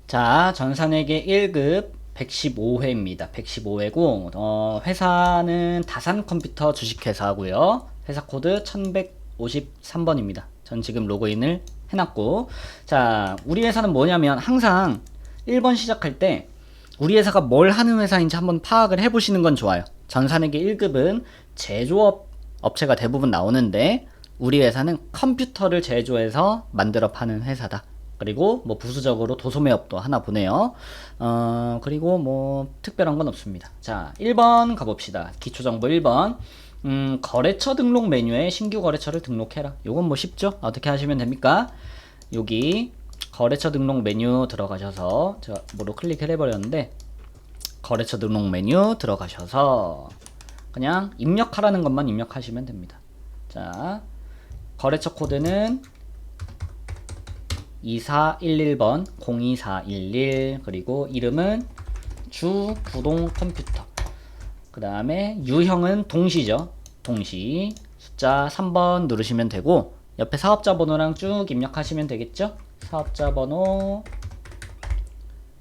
자, 전산회계 1급 115회입니다. 115회고, 회사는 다산컴퓨터 주식회사고요. 회사 코드 1153번입니다. 전 지금 로그인을 해놨고, 자, 우리 회사는 뭐냐면 항상 1번 시작할 때 우리 회사가 뭘 하는 회사인지 한번 파악을 해보시는 건 좋아요. 전산회계 1급은 제조업 업체가 대부분 나오는데, 우리 회사는 컴퓨터를 제조해서 만들어 파는 회사다. 그리고 뭐 부수적으로 도소매업도 하나 보네요. 그리고 뭐 특별한 건 없습니다. 자, 1번 가봅시다. 기초정보 1번. 거래처 등록 메뉴에 신규 거래처를 등록해라. 요건 뭐 쉽죠? 어떻게 하시면 됩니까? 여기 거래처 등록 메뉴 들어가셔서, 제가 뭐로 클릭을 해버렸는데, 거래처 등록 메뉴 들어가셔서 그냥 입력하라는 것만 입력하시면 됩니다. 자, 거래처 코드는 2411번 02411, 그리고 이름은 주구동 컴퓨터, 그 다음에 유형은 동시죠. 동시. 숫자 3번 누르시면 되고, 옆에 사업자 번호랑 쭉 입력하시면 되겠죠. 사업자 번호,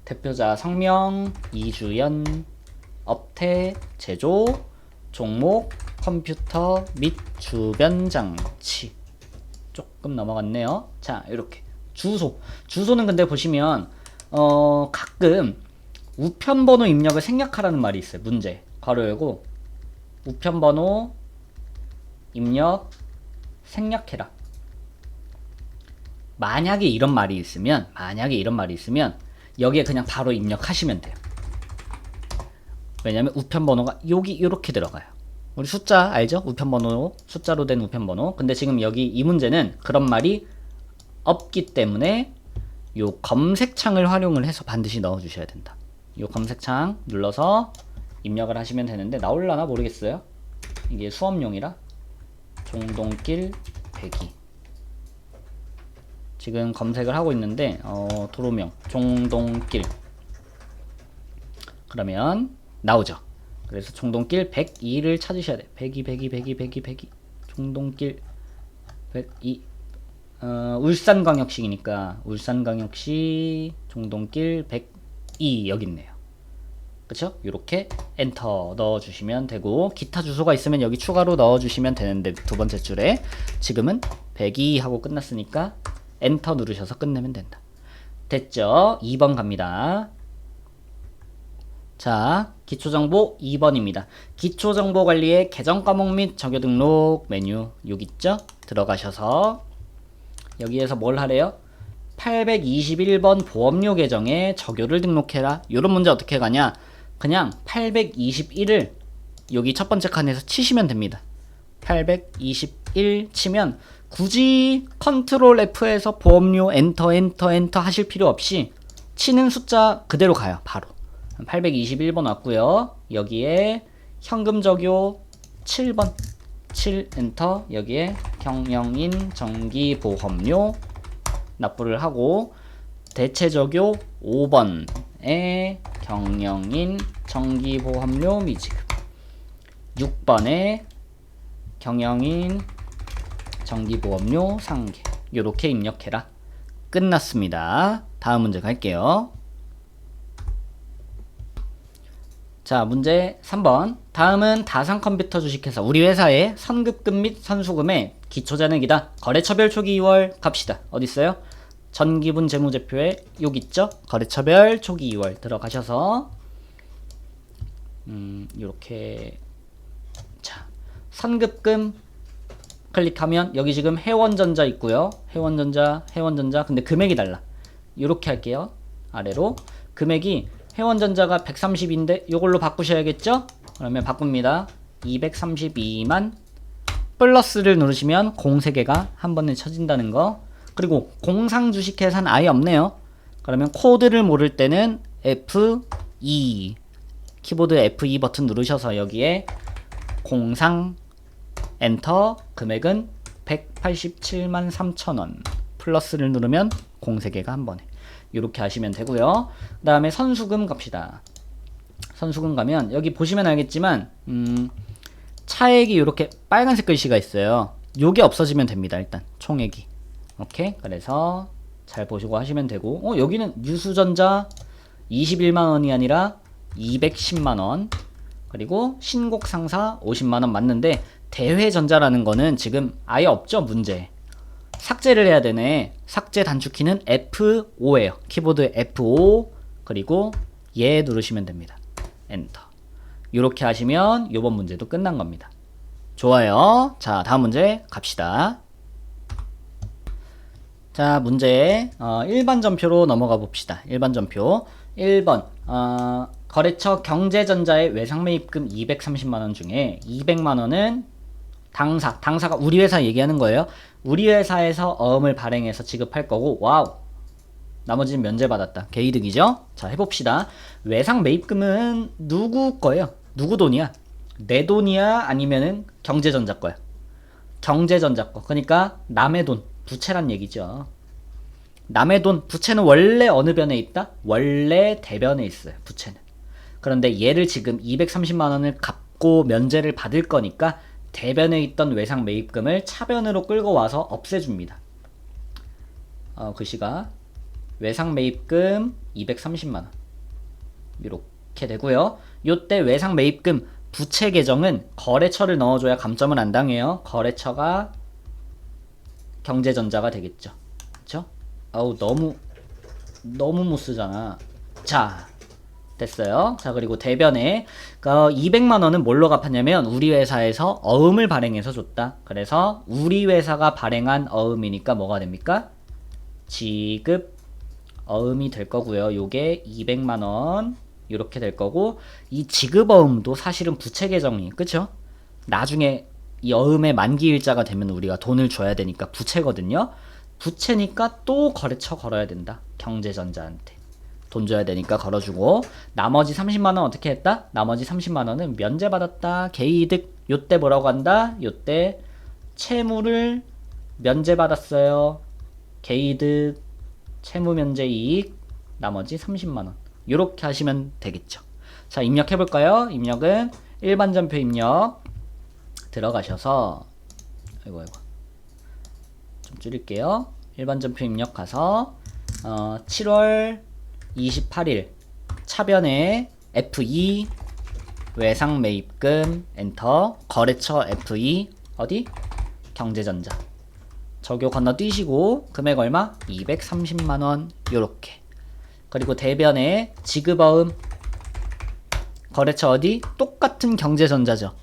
대표자 성명, 이주연, 업태, 제조, 종목, 컴퓨터 및 주변 장치. 조금 넘어갔네요. 자, 이렇게 주소는 근데 보시면 가끔 우편번호 입력을 생략하라는 말이 있어요. 문제 괄호 열고 우편번호 입력 생략해라. 만약에 이런 말이 있으면 여기에 그냥 바로 입력하시면 돼요. 왜냐면 우편번호가 여기 이렇게 들어가요. 우리 숫자 알죠? 우편번호, 숫자로 된 우편번호. 근데 지금 여기 이 문제는 그런 말이 없기 때문에 요 검색창을 활용을 해서 반드시 넣어주셔야 된다. 요 검색창 눌러서 입력을 하시면 되는데, 나올라나 모르겠어요. 이게 수업용이라. 종동길 102. 지금 검색을 하고 있는데 도로명 종동길 그러면 나오죠. 그래서 종동길 102를 찾으셔야 돼. 102 종동길 102. 울산광역시니까 울산광역시 종동길 102 여기 있네요. 그쵸? 이렇게 엔터 넣어주시면 되고, 기타 주소가 있으면 여기 추가로 넣어주시면 되는데, 두 번째 줄에 지금은 102 하고 끝났으니까 엔터 누르셔서 끝내면 된다. 됐죠? 2번 갑니다. 자, 기초정보 2번입니다. 기초정보관리의 계정 과목 및 적용 등록 메뉴 여기 있죠? 들어가셔서 여기에서 뭘 하래요? 821번 보험료 계정에 적요를 등록해라. 요런 문제 어떻게 가냐? 그냥 821을 여기 첫 번째 칸에서 치시면 됩니다. 821 치면 굳이 컨트롤 F에서 보험료 엔터 하실 필요 없이 치는 숫자 그대로 가요. 바로 821번 왔고요. 여기에 현금 적요 7번 7 엔터. 여기에 경영인 정기보험료 납부를 하고, 대체 적요 5번에 경영인 정기보험료 미지급, 6번에 경영인 정기보험료 상계. 요렇게 입력해라. 끝났습니다. 다음 문제 갈게요. 자, 문제 3번. 다음은 다산컴퓨터 주식회사 우리 회사의 선급금 및 선수금의 기초잔액이다. 거래처별 초기 2월 갑시다. 어딨어요? 전기분 재무제표에 여기 있죠? 거래처별 초기 2월 들어가셔서 요렇게, 자, 선급금 클릭하면 여기 지금 해원전자 있고요. 해원전자 근데 금액이 달라. 요렇게 할게요. 아래로 금액이 해원전자가 130인데 요걸로 바꾸셔야겠죠? 그러면 바꿉니다. 232만 플러스를 누르시면 공 3개가 한 번에 쳐진다는 거. 그리고 공상 주식회사는 아예 없네요. 그러면 코드를 모를 때는 F2, 키보드 F2 버튼 누르셔서 여기에 공상 엔터, 금액은 187만 3천원 플러스를 누르면 공 3개가 한 번에. 이렇게 하시면 되고요. 그 다음에 선수금 갑시다. 선수금 가면 여기 보시면 알겠지만 차액이 이렇게 빨간색 글씨가 있어요. 요게 없어지면 됩니다. 일단 총액이. 오케이. 그래서 잘 보시고 하시면 되고, 여기는 유수전자 21만원이 아니라 210만원, 그리고 신곡상사 50만원 맞는데, 대회전자라는 거는 지금 아예 없죠, 문제. 삭제를 해야 되네. 삭제 단축키는 F5예요. 키보드 F5, 그리고 얘 누르시면 됩니다. 엔터. 이렇게 하시면 이번 문제도 끝난 겁니다. 좋아요. 자, 다음 문제 갑시다. 자, 문제 일반 전표로 넘어가 봅시다. 일반 전표 1번 거래처 경제전자의 외상매입금 230만원 중에 200만원은 당사가 우리 회사 얘기하는 거예요. 우리 회사에서 어음을 발행해서 지급할 거고, 와우, 나머지는 면제받았다. 개이득이죠? 자, 해봅시다. 외상매입금은 누구 거예요? 누구 돈이야? 내 돈이야? 아니면은 경제전자 거야? 경제전자 거. 그러니까 남의 돈, 부채란 얘기죠. 남의 돈, 부채는 원래 어느 변에 있다? 원래 대변에 있어요, 부채는. 그런데 얘를 지금 230만원을 갚고 면제를 받을 거니까 대변에 있던 외상 매입금을 차변으로 끌고 와서 없애줍니다. 글씨가 외상 매입금 230만원 이렇게 되고요. 요때 외상 매입금 부채 계정은 거래처를 넣어줘야 감점을 안 당해요. 거래처가 경제전자가 되겠죠. 그쵸? 아우, 너무 못 쓰잖아. 자, 됐어요. 자, 그리고 대변에 200만원은 뭘로 갚았냐면 우리 회사에서 어음을 발행해서 줬다. 그래서 우리 회사가 발행한 어음이니까 뭐가 됩니까? 지급 어음이 될 거고요. 요게 200만원 이렇게 될 거고, 이 지급 어음도 사실은 부채 계정이, 그쵸? 나중에 이 어음의 만기 일자가 되면 우리가 돈을 줘야 되니까 부채거든요. 부채니까 또 거래처 걸어야 된다. 경제전자한테 돈 줘야 되니까 걸어주고, 나머지 30만원 어떻게 했다? 나머지 30만원은 면제받았다. 개이득. 요때 뭐라고 한다? 요때 채무를 면제받았어요. 개이득, 채무 면제 이익, 나머지 30만원. 요렇게 하시면 되겠죠. 자, 입력해볼까요? 입력은 일반 전표 입력 들어가셔서, 아이고 좀 줄일게요. 일반 전표 입력 가서 7월 28일 차변에 F2 외상 매입금 엔터, 거래처 F2 어디? 경제전자. 저교 건너뛰시고 금액 얼마? 230만원 요렇게. 그리고 대변에 지급어음 거래처 어디? 똑같은 경제전자죠.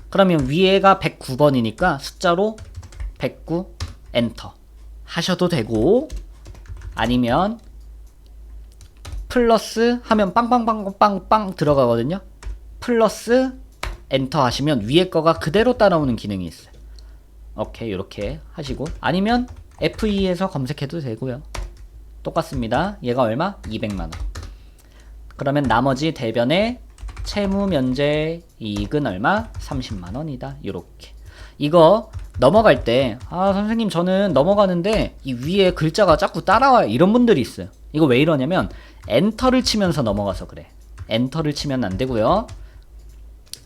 그러면 위에가 109번이니까 숫자로 109 엔터 하셔도 되고, 아니면 플러스 하면 빵빵빵빵빵 들어가거든요. 플러스 엔터 하시면 위에 거가 그대로 따라오는 기능이 있어요. 오케이, 이렇게 하시고, 아니면 F2에서 검색해도 되고요. 똑같습니다. 얘가 얼마? 200만원. 그러면 나머지 대변에 채무 면제 이익은 얼마? 30만원이다. 이렇게. 이거 넘어갈 때, 선생님 저는 넘어가는데 이 위에 글자가 자꾸 따라와요, 이런 분들이 있어요. 이거 왜 이러냐면 엔터를 치면서 넘어가서 그래. 엔터를 치면 안 되고요.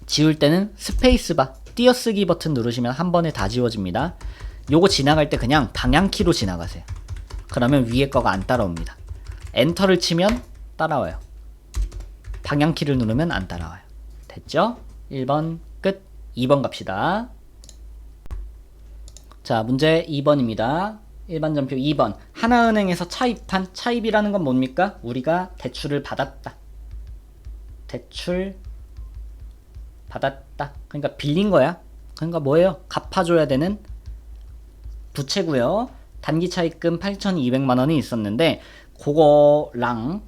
지울 때는 스페이스바 띄어쓰기 버튼 누르시면 한 번에 다 지워집니다. 요거 지나갈 때 그냥 방향키로 지나가세요. 그러면 위에 거가 안 따라옵니다. 엔터를 치면 따라와요. 방향키를 누르면 안 따라와요. 됐죠? 1번 끝. 2번 갑시다. 자, 문제 2번입니다. 일반 전표 2번. 하나은행에서 차입한, 차입이라는 건 뭡니까? 우리가 대출을 받았다. 대출 받았다. 그러니까 빌린 거야. 그러니까 뭐예요? 갚아줘야 되는 부채고요. 단기 차입금 8,200만원이 있었는데 그거랑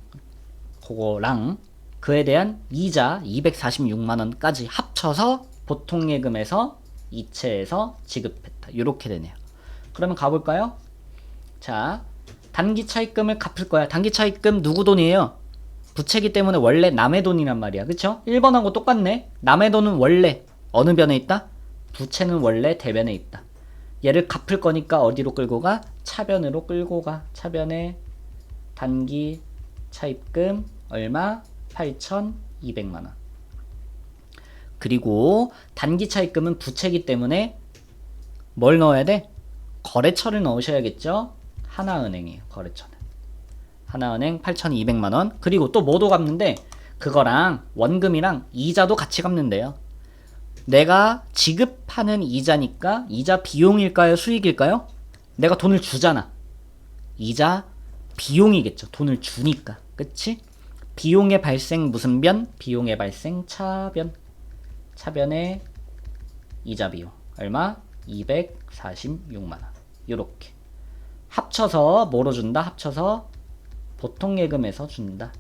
그에 대한 이자 246만원까지 합쳐서 보통예금에서 이체해서 지급했다. 이렇게 되네요. 그러면 가볼까요? 자, 단기 차입금을 갚을 거야. 단기 차입금 누구 돈이에요? 부채기 때문에 원래 남의 돈이란 말이야. 그쵸? 1번하고 똑같네. 남의 돈은 원래 어느 변에 있다? 부채는 원래 대변에 있다. 얘를 갚을 거니까 어디로 끌고 가? 차변으로 끌고 가. 차변에 단기 차입금 얼마? 8,200만원. 그리고 단기 차입금은 부채기 때문에 뭘 넣어야 돼? 거래처를 넣으셔야겠죠? 하나은행이에요. 거래처는 하나은행 8,200만원. 그리고 또 뭐도 갚는데 그거랑 원금이랑 이자도 같이 갚는데요. 내가 지급하는 이자니까 이자 비용일까요? 수익일까요? 내가 돈을 주잖아. 이자 비용이겠죠. 돈을 주니까. 그치? 비용의 발생 무슨 변? 비용의 발생 차변. 차변의 이자 비용. 얼마? 246만원. 요렇게. 합쳐서 뭐로 준다? 합쳐서 보통예금에서 준다.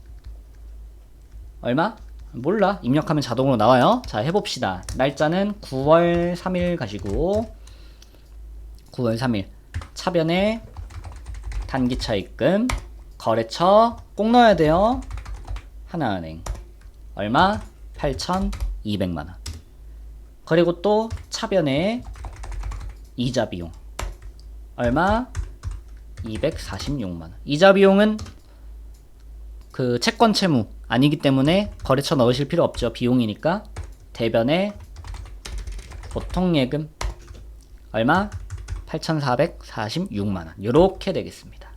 얼마? 몰라. 입력하면 자동으로 나와요. 자, 해봅시다. 날짜는 9월 3일 가시고 9월 3일 차변에 단기차입금 거래처 꼭 넣어야 돼요. 하나은행 얼마? 8,200만원. 그리고 또 차변에 이자 비용 얼마? 246만원. 이자 비용은 그 채권 채무 아니기 때문에 거래처 넣으실 필요 없죠. 비용이니까. 대변에 보통예금 얼마? 8,446만원. 요렇게 되겠습니다.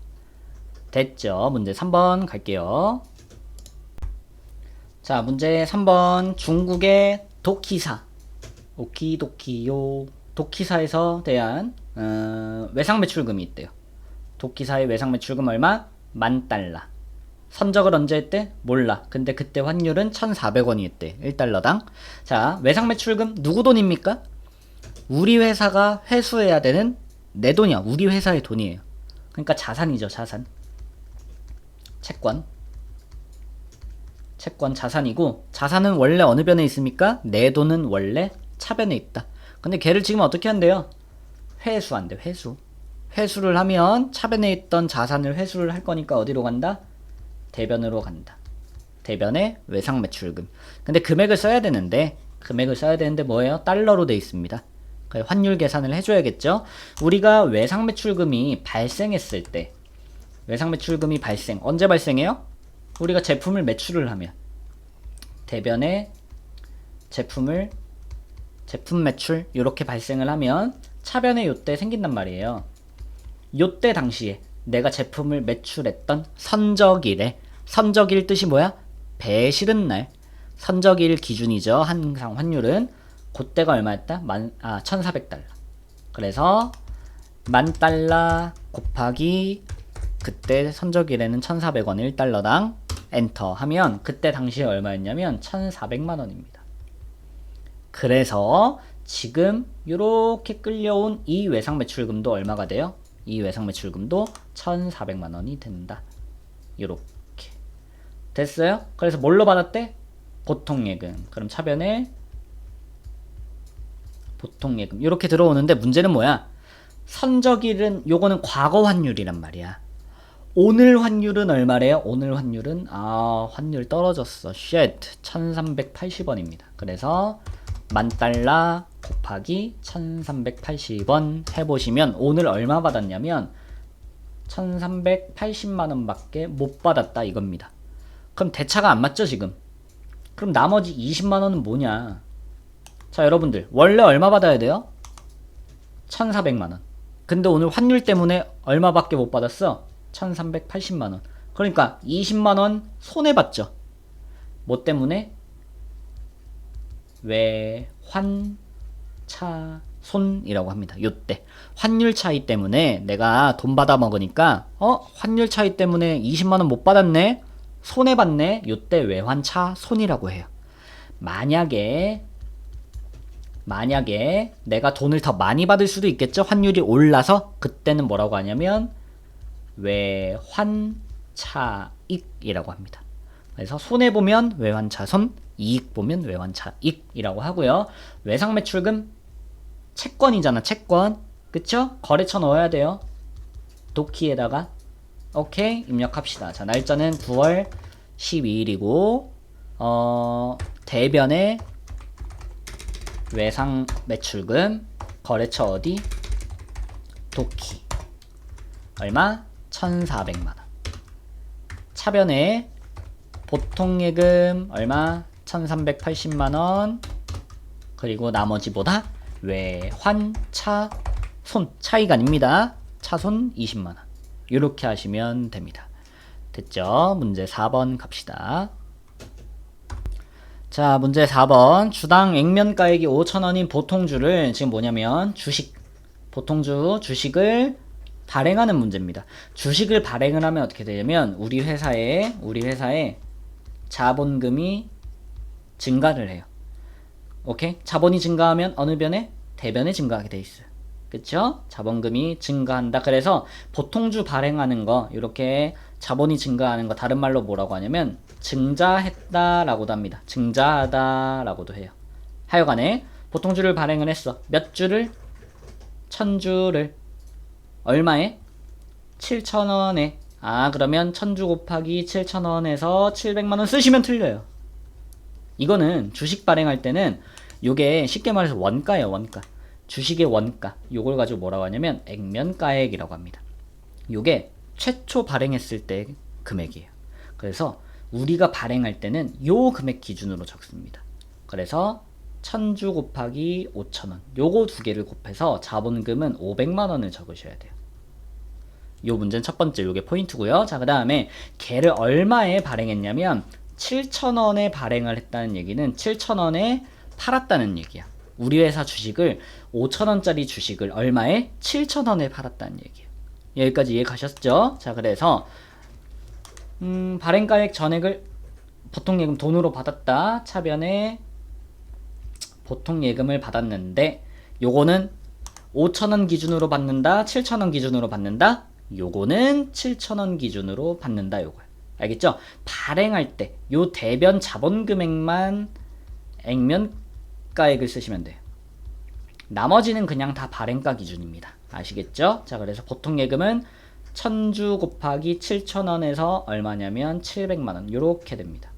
됐죠? 문제 3번 갈게요. 자, 문제 3번. 중국의 도키사 오키도키요 도키사에서 대한 외상 매출금이 있대요. 도키사의 외상 매출금 얼마? 10,000달러. 선적을 언제 했대? 몰라. 근데 그때 환율은 1,400원이 했대. 1달러당. 자, 외상 매출금 누구 돈입니까? 우리 회사가 회수해야 되는 내 돈이야. 우리 회사의 돈이에요. 그러니까 자산이죠. 자산. 채권 자산이고, 자산은 원래 어느 변에 있습니까? 내 돈은 원래 차변에 있다. 근데 걔를 지금 어떻게 한대요? 회수한대. 회수를 하면 차변에 있던 자산을 회수를 할 거니까 어디로 간다? 대변으로 간다. 대변에 외상 매출금. 근데 금액을 써야 되는데 뭐예요? 달러로 돼 있습니다. 환율 계산을 해줘야겠죠. 우리가 외상 매출금이 발생했을 때, 외상 매출금이 언제 발생해요? 우리가 제품을 매출을 하면 대변에 제품 매출 이렇게 발생을 하면 차변에 요때 생긴단 말이에요. 요때 당시에 내가 제품을 매출했던 선적일에, 선적일 뜻이 뭐야? 배 실은 날. 선적일 기준이죠. 항상 환율은. 그때가 얼마였다? 1,400달러. 그래서 10,000달러 곱하기 그때 선적일에는 1,400원 1달러당 엔터 하면 그때 당시에 얼마였냐면 1,400만원입니다. 그래서 지금 이렇게 끌려온 이 외상 매출금도 얼마가 돼요? 이 외상 매출금도 1,400만원이 된다. 요렇게 됐어요? 그래서 뭘로 받았대? 보통예금. 그럼 차변에 보통예금 이렇게 들어오는데, 문제는 뭐야? 선적일은 요거는 과거 환율이란 말이야. 오늘 환율은 얼마래요? 오늘 환율은 환율 떨어졌어. 쉣. 1,380원입니다. 그래서 10,000달러 곱하기 1,380원 해보시면 오늘 얼마 받았냐면 1,380만원 밖에 못 받았다 이겁니다. 그럼 대차가 안 맞죠 지금? 그럼 나머지 20만원은 뭐냐? 자, 여러분들 원래 얼마 받아야 돼요? 1,400만원. 근데 오늘 환율 때문에 얼마밖에 못 받았어? 1,380만원. 그러니까 20만원 손해봤죠. 뭐 때문에? 외환차손이라고 합니다. 요때 환율 차이 때문에 내가 돈 받아 먹으니까 환율 차이 때문에 20만원 못 받았네, 손해봤네. 요때 외환차손이라고 해요. 만약에 내가 돈을 더 많이 받을 수도 있겠죠. 환율이 올라서. 그때는 뭐라고 하냐면 외환차익이라고 합니다. 그래서 손해보면 외환차손, 이익 보면 외환차익이라고 하고요. 외상 매출금 채권이잖아. 채권. 그쵸? 거래처 넣어야 돼요. 도키에다가. 오케이, 입력합시다. 자, 날짜는 9월 12일이고 대변에 외상 매출금 거래처 어디? 도키. 얼마? 1,400만원. 차변에 보통예금 얼마? 1,380만원. 그리고 나머지 뭐다? 외환차손. 차익 아닙니다. 차손 20만원. 이렇게 하시면 됩니다. 됐죠? 문제 4번 갑시다. 자, 문제 4번. 주당 액면가액이 5,000원인 보통주를 지금 뭐냐면 보통주 주식을 발행하는 문제입니다. 주식을 발행을 하면 어떻게 되냐면 우리 회사에 자본금이 증가를 해요. 오케이? 자본이 증가하면 어느 변에? 대변에 증가하게 돼 있어요. 그쵸? 자본금이 증가한다. 그래서 보통주 발행하는 거, 이렇게 자본이 증가하는 거 다른 말로 뭐라고 하냐면 증자했다 라고도 합니다. 증자하다 라고도 해요. 하여간에 보통주를 발행을 했어. 몇 주를? 1000주를. 얼마에? 7,000원에. 그러면 1000주 곱하기 7,000원에서 700만원 쓰시면 틀려요. 이거는 주식 발행할 때는 요게 쉽게 말해서 원가예요. 원가. 주식의 원가. 요걸 가지고 뭐라고 하냐면 액면가액이라고 합니다. 요게 최초 발행했을 때 금액이에요. 그래서 우리가 발행할 때는 요 금액 기준으로 적습니다. 그래서 1000주 곱하기 5,000원. 요거 두 개를 곱해서 자본금은 500만원을 적으셔야 돼요. 요 문제는 첫 번째, 요게 포인트고요. 자, 그 다음에 걔를 얼마에 발행했냐면 7,000원에 발행을 했다는 얘기는 7,000원에 팔았다는 얘기야. 우리 회사 주식을 5,000원짜리 주식을 얼마에? 7,000원에 팔았다는 얘기예요. 여기까지 이해 가셨죠? 자, 그래서 발행가액 전액을 보통예금 돈으로 받았다. 차변에 보통예금을 받았는데 요거는 5,000원 기준으로 받는다. 7,000원 기준으로 받는다. 요거는 7,000원 기준으로 받는다. 요거야. 알겠죠? 발행할 때 요 대변 자본금액만 액면가액을 쓰시면 돼요. 나머지는 그냥 다 발행가 기준입니다. 아시겠죠? 자, 그래서 보통 예금은 1000주 곱하기 7,000원에서 얼마냐면 700만원. 요렇게 됩니다.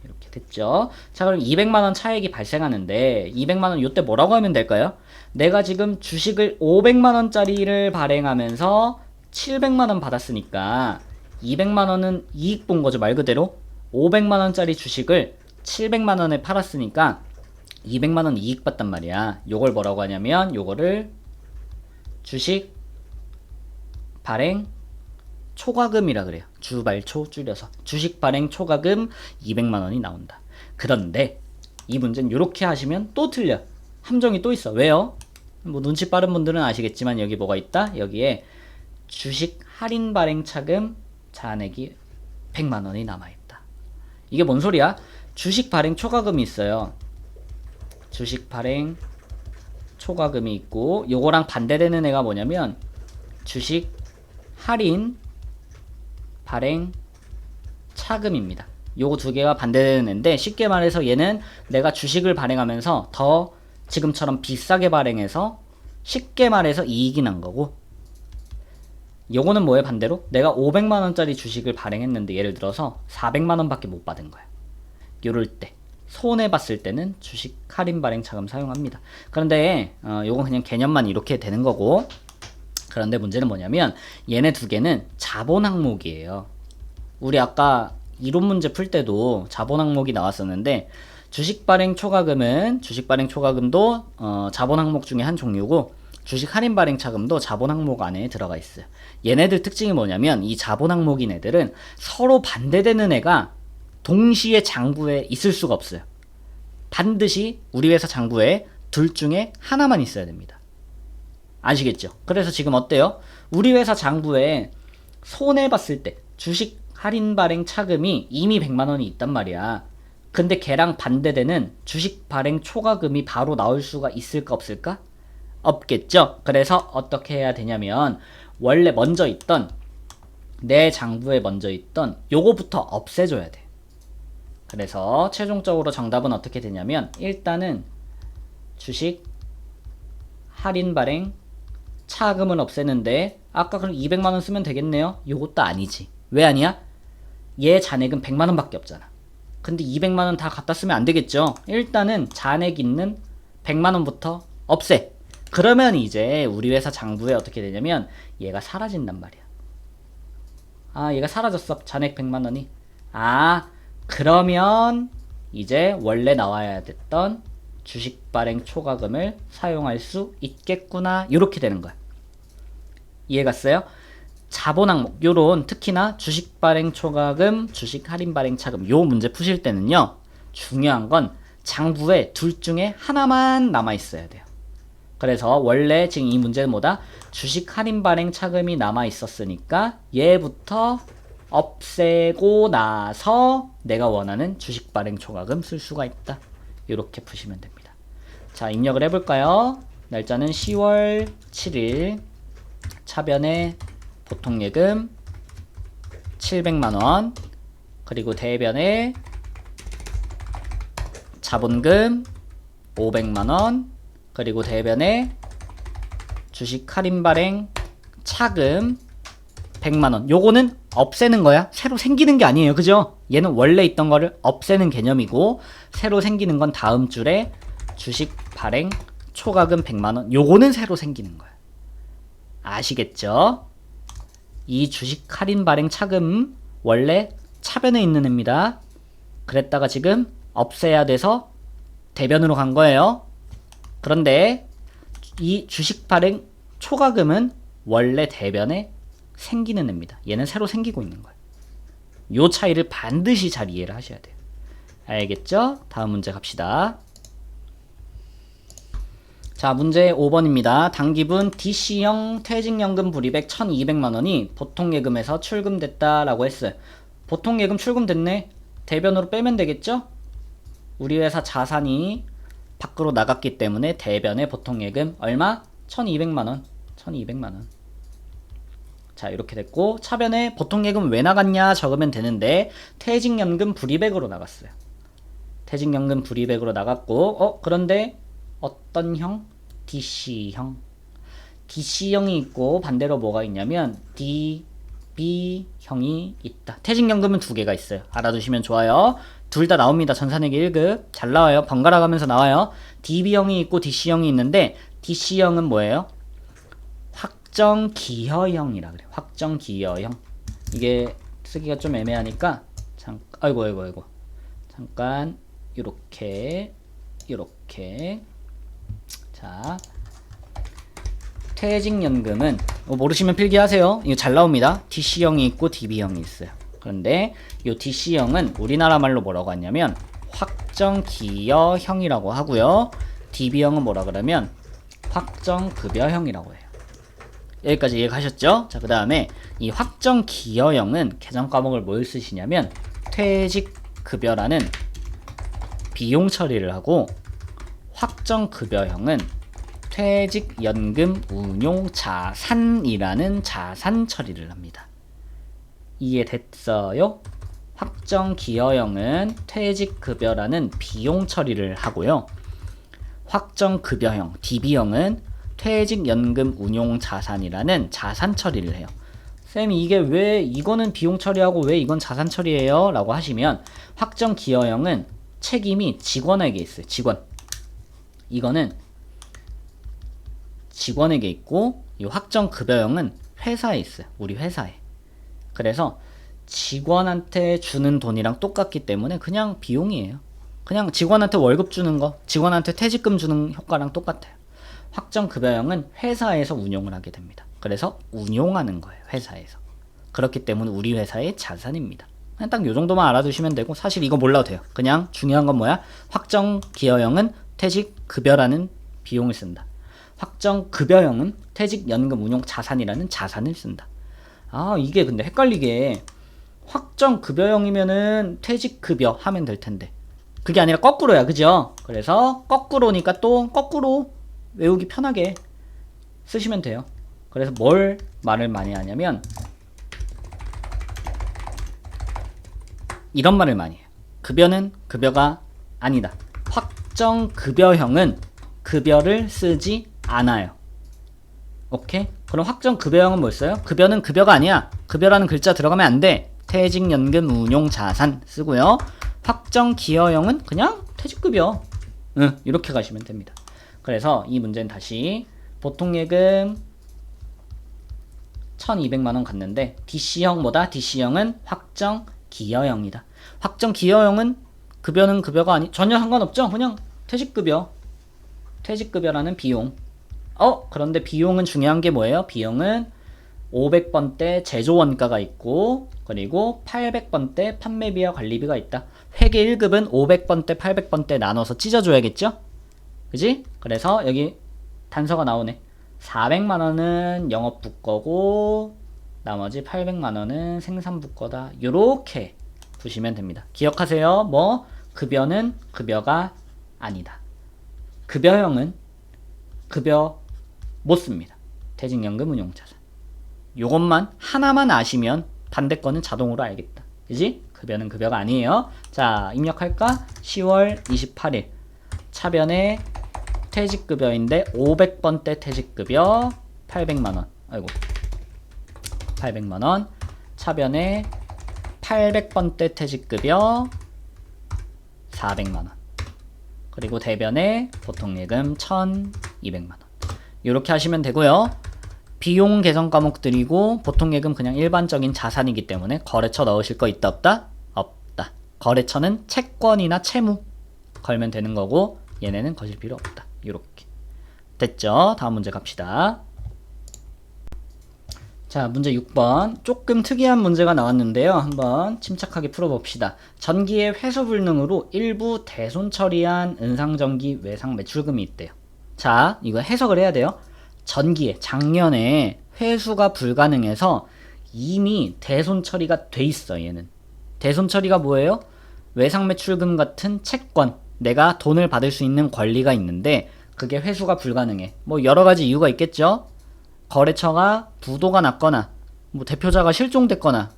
이렇게 됐죠? 자, 그럼 200만원 차액이 발생하는데 200만원 요때 뭐라고 하면 될까요? 내가 지금 주식을 500만원짜리를 발행하면서 700만원 받았으니까 200만원은 이익 본 거죠. 말 그대로 500만원짜리 주식을 700만원에 팔았으니까 200만원 이익 봤단 말이야. 요걸 뭐라고 하냐면 요거를 주식 발행 초과금이라 그래요. 주발초 줄여서 주식 발행 초과금 200만원이 나온다. 그런데 이 문제는 요렇게 하시면 또 틀려. 함정이 또 있어. 왜요? 뭐 눈치 빠른 분들은 아시겠지만 여기 뭐가 있다? 여기에 주식 할인 발행 차금 잔액이 100만원이 남아있다. 이게 뭔 소리야? 주식 발행 초과금이 있어요. 주식 발행 초과금이 있고 요거랑 반대되는 애가 뭐냐면 주식 할인 발행 차금입니다. 요거 두 개가 반대되는 애인데 쉽게 말해서 얘는 내가 주식을 발행하면서 더 지금처럼 비싸게 발행해서 쉽게 말해서 이익이 난 거고, 요거는 뭐에 반대로 내가 500만원짜리 주식을 발행했는데 예를 들어서 400만원 밖에 못 받은 거야. 요럴 때 손해봤을 때는 주식 할인 발행 차금 사용합니다. 그런데 요건 그냥 개념만 이렇게 되는 거고, 그런데 문제는 뭐냐면 얘네 두 개는 자본 항목이에요. 우리 아까 이론 문제 풀 때도 자본 항목이 나왔었는데 주식 발행 초과금도 자본 항목 중에 한 종류고 주식 할인 발행 차금도 자본 항목 안에 들어가 있어요. 얘네들 특징이 뭐냐면 이 자본 항목인 애들은 서로 반대되는 애가 동시에 장부에 있을 수가 없어요. 반드시 우리 회사 장부에 둘 중에 하나만 있어야 됩니다. 아시겠죠? 그래서 지금 어때요? 우리 회사 장부에 손해봤을 때 주식 할인 발행 차금이 이미 100만원이 있단 말이야. 근데 걔랑 반대되는 주식 발행 초과금이 바로 나올 수가 있을까 없을까? 없겠죠? 그래서 어떻게 해야 되냐면 원래 먼저 있던 내 장부에 먼저 있던 요거부터 없애줘야 돼. 그래서 최종적으로 정답은 어떻게 되냐면 일단은 주식 할인 발행 차금을 없애는데 아까 그럼 200만원 쓰면 되겠네요? 요것도 아니지. 왜 아니야? 얘 잔액은 100만원 밖에 없잖아. 근데 200만원 다 갖다 쓰면 안 되겠죠? 일단은 잔액 있는 100만원부터 없애. 그러면 이제 우리 회사 장부에 어떻게 되냐면 얘가 사라진단 말이야. 얘가 사라졌어. 잔액 100만원이. 그러면 이제 원래 나와야 됐던 주식 발행 초과금을 사용할 수 있겠구나. 이렇게 되는 거야. 이해 갔어요? 자본 항목 요런 특히나 주식 발행 초과금, 주식 할인 발행 차금 요 문제 푸실 때는요. 중요한 건 장부에 둘 중에 하나만 남아 있어야 돼요. 그래서 원래 지금 이 문제는 뭐다? 주식 할인 발행 차금이 남아 있었으니까 얘부터 없애고 나서 내가 원하는 주식 발행 초과금 쓸 수가 있다. 이렇게 푸시면 됩니다. 자, 입력을 해볼까요? 날짜는 10월 7일, 차변에 보통예금 700만원, 그리고 대변에 자본금 500만원, 그리고 대변에 주식 할인 발행 차금 100만원. 요거는 없애는 거야. 새로 생기는 게 아니에요. 그죠? 얘는 원래 있던 거를 없애는 개념이고, 새로 생기는 건 다음 줄에 주식 발행 초과금 100만원. 요거는 새로 생기는 거야. 아시겠죠? 이 주식 할인 발행 차금 원래 차변에 있는 애입니다. 그랬다가 지금 없애야 돼서 대변으로 간 거예요. 그런데 이 주식 발행 초과금은 원래 대변에 생기는 애입니다. 얘는 새로 생기고 있는 거예요. 요 차이를 반드시 잘 이해를 하셔야 돼요. 알겠죠? 다음 문제 갑시다. 자, 문제 5번입니다. 당기분 DC형 퇴직연금 불이백 1200만원이 보통예금에서 출금됐다라고 했어요. 보통예금 출금됐네. 대변으로 빼면 되겠죠? 우리 회사 자산이 밖으로 나갔기 때문에 대변의 보통예금 얼마? 1200만원. 1200만원. 자, 이렇게 됐고, 차변에 보통예금 왜 나갔냐 적으면 되는데, 퇴직연금 불이백으로 나갔어요. 퇴직연금 불이백으로 나갔고, 그런데 어떤 형? DC형. DC형이 있고 반대로 뭐가 있냐면 DB형이 있다. 퇴직연금은 두 개가 있어요. 알아두시면 좋아요. 둘 다 나옵니다. 전산회계 1급. 잘 나와요. 번갈아 가면서 나와요. DB형이 있고 DC형이 있는데 DC형은 뭐예요? 확정기여형이라 그래요. 확정기여형. 이게 쓰기가 좀 애매하니까 아이고. 잠깐 이렇게 자, 퇴직연금은 모르시면 필기하세요. 이거 잘 나옵니다. DC형이 있고 DB형이 있어요. 그런데 이 DC형은 우리나라 말로 뭐라고 하냐면 확정기여형이라고 하고요. DB형은 뭐라 그러면 확정급여형이라고 해요. 여기까지 이해가셨죠? 자, 그 다음에 이 확정기여형은 개정 과목을 뭘 쓰시냐면 퇴직급여라는 비용 처리를 하고, 확정급여형은 퇴직연금 운용 자산이라는 자산 처리를 합니다. 이해됐어요? 확정기여형은 퇴직급여라는 비용 처리를 하고요. 확정급여형, DB형은 퇴직연금 운용 자산이라는 자산 처리를 해요. 쌤이 이게 왜 이거는 비용 처리하고 왜 이건 자산 처리예요? 라고 하시면, 확정기여형은 책임이 직원에게 있어요. 직원. 이거는 직원에게 있고, 이 확정급여형은 회사에 있어요. 우리 회사에. 그래서 직원한테 주는 돈이랑 똑같기 때문에 그냥 비용이에요. 그냥 직원한테 월급 주는 거, 직원한테 퇴직금 주는 효과랑 똑같아요. 확정급여형은 회사에서 운용을 하게 됩니다. 그래서 운용하는 거예요. 회사에서. 그렇기 때문에 우리 회사의 자산입니다. 그냥 딱 요 정도만 알아두시면 되고, 사실 이거 몰라도 돼요. 그냥 중요한 건 뭐야? 확정기여형은 퇴직급여라는 비용을 쓴다. 확정급여형은 퇴직연금 운용 자산이라는 자산을 쓴다. 아, 이게 근데 헷갈리게 확정급여형이면은 퇴직급여 하면 될 텐데 그게 아니라 거꾸로야. 그죠? 그래서 거꾸로니까 또 거꾸로 외우기 편하게 쓰시면 돼요. 그래서 뭘 말을 많이 하냐면 이런 말을 많이 해요. 급여는 급여가 아니다. 확정급여형은 급여를 쓰지 않아요. 오케이? 그럼 확정급여형은 뭐 써요? 급여는 급여가 아니야. 급여라는 글자 들어가면 안 돼. 퇴직연금 운용자산 쓰고요. 확정기여형은 그냥 퇴직급여. 이렇게 가시면 됩니다. 그래서 이 문제는 다시 보통예금 1200만원 갔는데 DC형 뭐다? DC형은 확정기여형이다. 확정기여형은 급여는 급여가 아니 전혀 상관없죠. 그냥 퇴직급여. 퇴직급여라는 비용. 그런데 비용은 중요한 게 뭐예요? 비용은 500번대 제조 원가가 있고 그리고 800번대 판매비와 관리비가 있다. 회계 1급은 500번대 800번대 나눠서 찢어줘야겠죠? 그지? 그래서 여기 단서가 나오네. 400만원은 영업부 거고 나머지 800만원은 생산부 거다. 요렇게 보시면 됩니다. 기억하세요. 뭐 급여는 급여가 아니다. 급여형은 급여 못 씁니다. 퇴직연금 운용자산. 요것만 하나만 아시면 반대 거는 자동으로 알겠다. 그지? 급여는 급여가 아니에요. 자, 입력할까? 10월 28일 차변에 퇴직급여인데 500번대 퇴직급여 800만원. 아이고 800만원. 차변에 800번대 퇴직급여 400만원. 그리고 대변에 보통예금 1200만원. 이렇게 하시면 되고요. 비용 계산 과목들이고 보통예금 그냥 일반적인 자산이기 때문에 거래처 넣으실 거 있다 없다? 없다. 거래처는 채권이나 채무 걸면 되는 거고 얘네는 거실 필요 없다. 이렇게 됐죠? 다음 문제 갑시다. 자, 문제 6번. 조금 특이한 문제가 나왔는데요. 한번 침착하게 풀어봅시다. 전기의 회수 불능으로 일부 대손 처리한 은상전기 외상 매출금이 있대요. 자, 이거 해석을 해야 돼요. 전기에 작년에 회수가 불가능해서 이미 대손 처리가 돼 있어. 얘는 대손 처리가 뭐예요? 외상 매출금 같은 채권, 내가 돈을 받을 수 있는 권리가 있는데 그게 회수가 불가능해. 뭐 여러 가지 이유가 있겠죠. 거래처가 부도가 났거나 뭐 대표자가 실종됐거나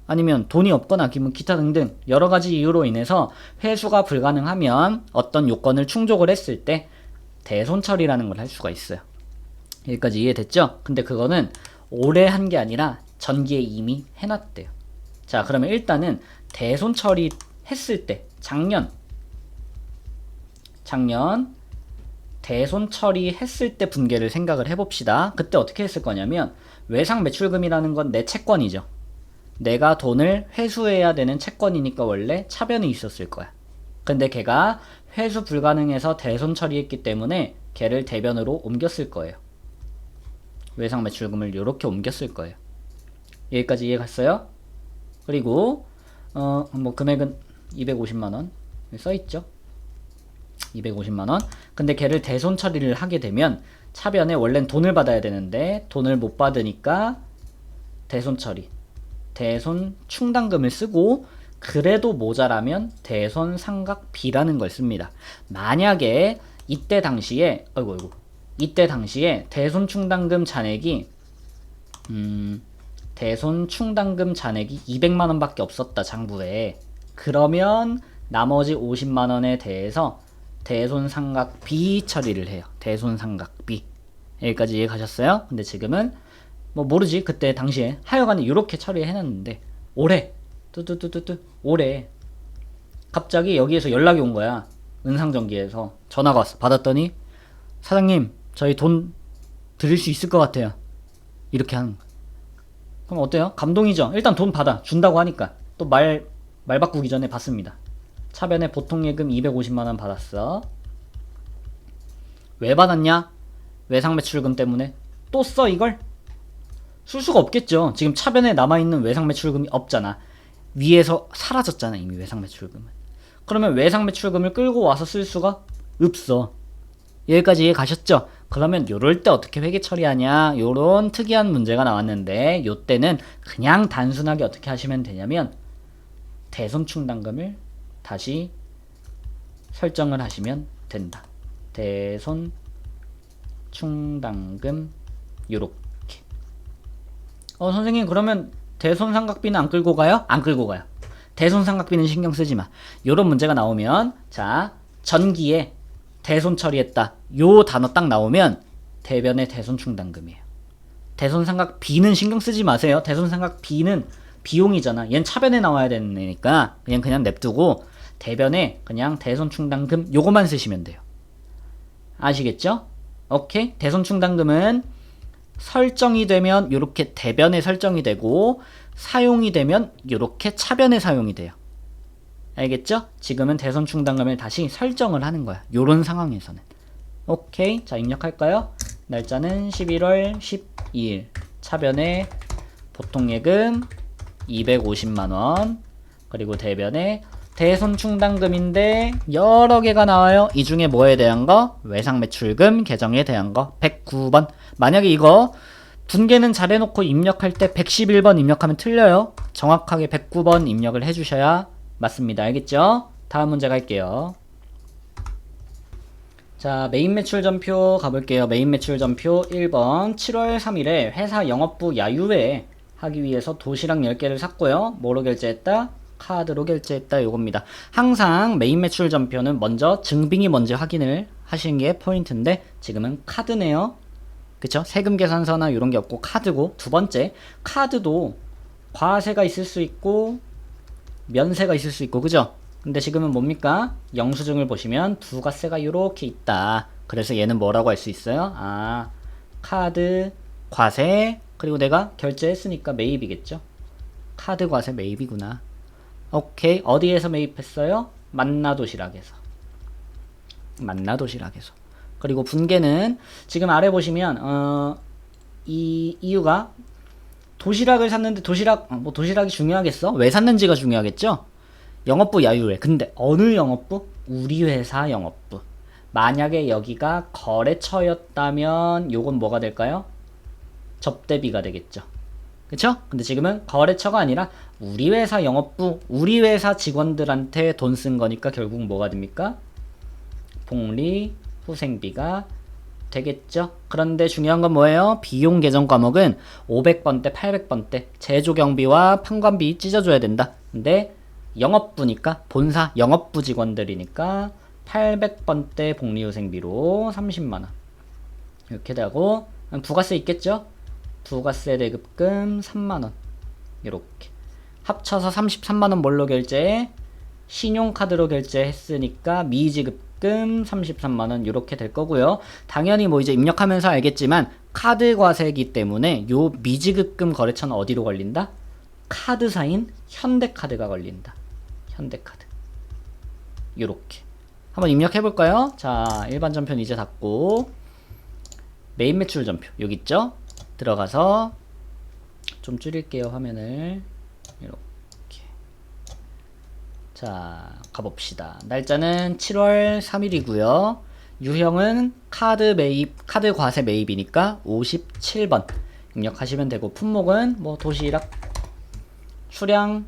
아니면 돈이 없거나 기타 등등 여러 가지 이유로 인해서 회수가 불가능하면 어떤 요건을 충족을 했을 때 대손 처리라는 걸 할 수가 있어요. 여기까지 이해됐죠? 근데 그거는 올해 한 게 아니라 전기에 이미 해놨대요. 자, 그러면 일단은 대손 처리 했을 때 작년 대손 처리했을 때 분계를 생각을 해봅시다. 그때 어떻게 했을 거냐면 외상 매출금이라는 건 내 채권이죠. 내가 돈을 회수해야 되는 채권이니까 원래 차변에 있었을 거야. 근데 걔가 회수 불가능해서 대손 처리했기 때문에 걔를 대변으로 옮겼을 거예요. 외상 매출금을 이렇게 옮겼을 거예요. 여기까지 이해 갔어요? 그리고 뭐 금액은 250만원 써있죠. 250만원. 근데 걔를 대손 처리를 하게 되면 차변에 원래는 돈을 받아야 되는데 돈을 못 받으니까 대손 처리, 대손 충당금을 쓰고 그래도 모자라면 대손 상각비라는 걸 씁니다. 만약에 이때 당시에 이때 당시에 대손 충당금 잔액이 대손 충당금 잔액이 200만원 밖에 없었다 장부에. 그러면 나머지 50만원에 대해서 대손상각비 처리를 해요. 대손상각비. 여기까지 이해 가셨어요? 근데 지금은 뭐 모르지. 그때 당시에 하여간에 이렇게 처리해 놨는데 올해 올해 갑자기 여기에서 연락이 온 거야. 은상전기에서 전화가 왔어. 받았더니 사장님 저희 돈 드릴 수 있을 것 같아요. 이렇게 하는 거야. 그럼 어때요? 감동이죠? 일단 돈 받아 준다고 하니까 또 말 바꾸기 전에 받습니다. 차변에 보통예금 250만원 받았어. 왜 받았냐? 외상매출금 때문에. 또 써 이걸? 쓸 수가 없겠죠. 지금 차변에 남아있는 외상매출금이 없잖아. 위에서 사라졌잖아 이미 외상매출금은. 그러면 외상매출금을 끌고 와서 쓸 수가 없어. 여기까지 이해 가셨죠? 그러면 요럴 때 어떻게 회계 처리하냐, 요런 특이한 문제가 나왔는데 요때는 그냥 단순하게 어떻게 하시면 되냐면 대손 충당금을 다시 설정을 하시면 된다. 대손 충당금 요렇게. 선생님 그러면 대손 상각비는 안 끌고 가요? 안 끌고 가요. 대손 상각비는 신경 쓰지 마. 요런 문제가 나오면 자, 전기에 대손 처리했다. 요 단어 딱 나오면 대변의 대손 충당금이에요. 대손 상각비는 신경 쓰지 마세요. 대손 상각비는 비용이잖아. 얜 차변에 나와야 되는 애니까 그냥 냅두고 대변에 그냥 대손 충당금 요거만 쓰시면 돼요. 아시겠죠? 오케이. 대손 충당금은 설정이 되면 요렇게 대변에 설정이 되고 사용이 되면 요렇게 차변에 사용이 돼요. 알겠죠? 지금은 대손 충당금을 다시 설정을 하는 거야. 요런 상황에서는. 오케이. 자, 입력할까요? 날짜는 11월 12일. 차변에 보통예금 250만원, 그리고 대변에 대손충당금인데 여러 개가 나와요. 이 중에 뭐에 대한 거? 외상매출금 계정에 대한 거 109번. 만약에 이거 분계는 잘해놓고 입력할 때 111번 입력하면 틀려요. 정확하게 109번 입력을 해주셔야 맞습니다. 알겠죠? 다음 문제 갈게요. 자, 메인 매출 전표 가볼게요. 메인 매출 전표 1번 7월 3일에 회사 영업부 야유회 하기 위해서 도시락 10개를 샀고요. 뭐로 결제했다? 카드로 결제했다. 요겁니다. 항상 메인 매출 전표는 먼저 증빙이 뭔지 확인을 하시는 게 포인트인데 지금은 카드네요. 그쵸? 세금 계산서나 이런 게 없고 카드고, 두 번째 카드도 과세가 있을 수 있고 면세가 있을 수 있고, 그죠? 근데 지금은 뭡니까? 영수증을 보시면 부가세가 이렇게 있다. 그래서 얘는 뭐라고 할 수 있어요? 아, 카드 과세, 그리고 내가 결제했으니까 매입이겠죠? 카드 과세 매입이구나. 오케이. 어디에서 매입했어요? 만나도시락에서. 만나도시락에서. 그리고 분계는 지금 아래 보시면 이 이유가 도시락을 샀는데 도시락이 중요하겠어? 왜 샀는지가 중요하겠죠? 영업부 야유회. 근데 어느 영업부? 우리 회사 영업부. 만약에 여기가 거래처였다면 요건 뭐가 될까요? 접대비가 되겠죠. 그쵸? 근데 지금은 거래처가 아니라 우리 회사 영업부, 우리 회사 직원들한테 돈 쓴 거니까 결국 뭐가 됩니까? 복리 후생비가 되겠죠. 그런데 중요한 건 뭐예요? 비용 계정 과목은 500번대, 800번대 제조경비와 판관비 찢어줘야 된다. 근데 영업부니까, 본사 영업부 직원들이니까 800번대 복리후생비로 30만원 이렇게 되고, 부가세 있겠죠? 부가세 대급금 3만원 이렇게 합쳐서 33만원 뭘로 결제해? 신용카드로 결제했으니까 미지급금 33만원 이렇게 될 거고요. 당연히 뭐 이제 입력하면서 알겠지만 카드 과세이기 때문에 요 미지급금 거래처는 어디로 걸린다? 카드사인 현대카드가 걸린다. 현대카드. 요렇게 한번 입력해 볼까요? 자, 일반 전표는 이제 닫고 메인 매출 전표 여기 있죠? 들어가서 좀 줄일게요, 화면을. 이렇게. 자, 가봅시다. 날짜는 7월 3일이고요. 유형은 카드 과세 매입이니까 57번 입력하시면 되고, 품목은 뭐 도시락, 수량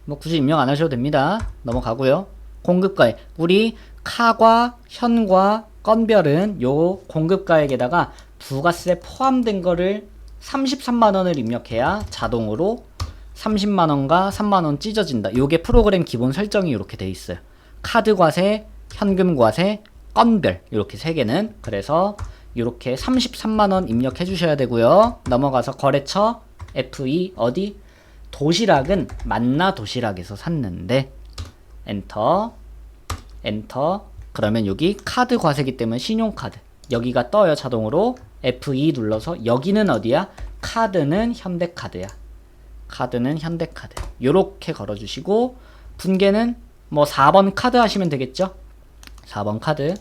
뭐 굳이 입력 안 하셔도 됩니다. 넘어가고요. 공급가액. 우리 카과, 현과, 건별은 요 공급가액에다가 부가세 포함된 거를 33만원을 입력해야 자동으로 30만원과 3만원 찢어진다. 요게 프로그램 기본 설정이 이렇게 돼 있어요. 카드 과세, 현금 과세, 건별 이렇게 세 개는. 그래서 이렇게 33만원 입력해 주셔야 되고요. 넘어가서 거래처 FE 어디? 도시락은 만나 도시락에서 샀는데, 엔터 엔터. 그러면 여기 카드 과세기 때문에 신용카드 여기가 떠요. 자동으로 F2 눌러서 여기는 어디야? 카드는 현대카드야. 카드는 현대카드. 요렇게 걸어주시고, 분계는 뭐 4번 카드 하시면 되겠죠? 4번 카드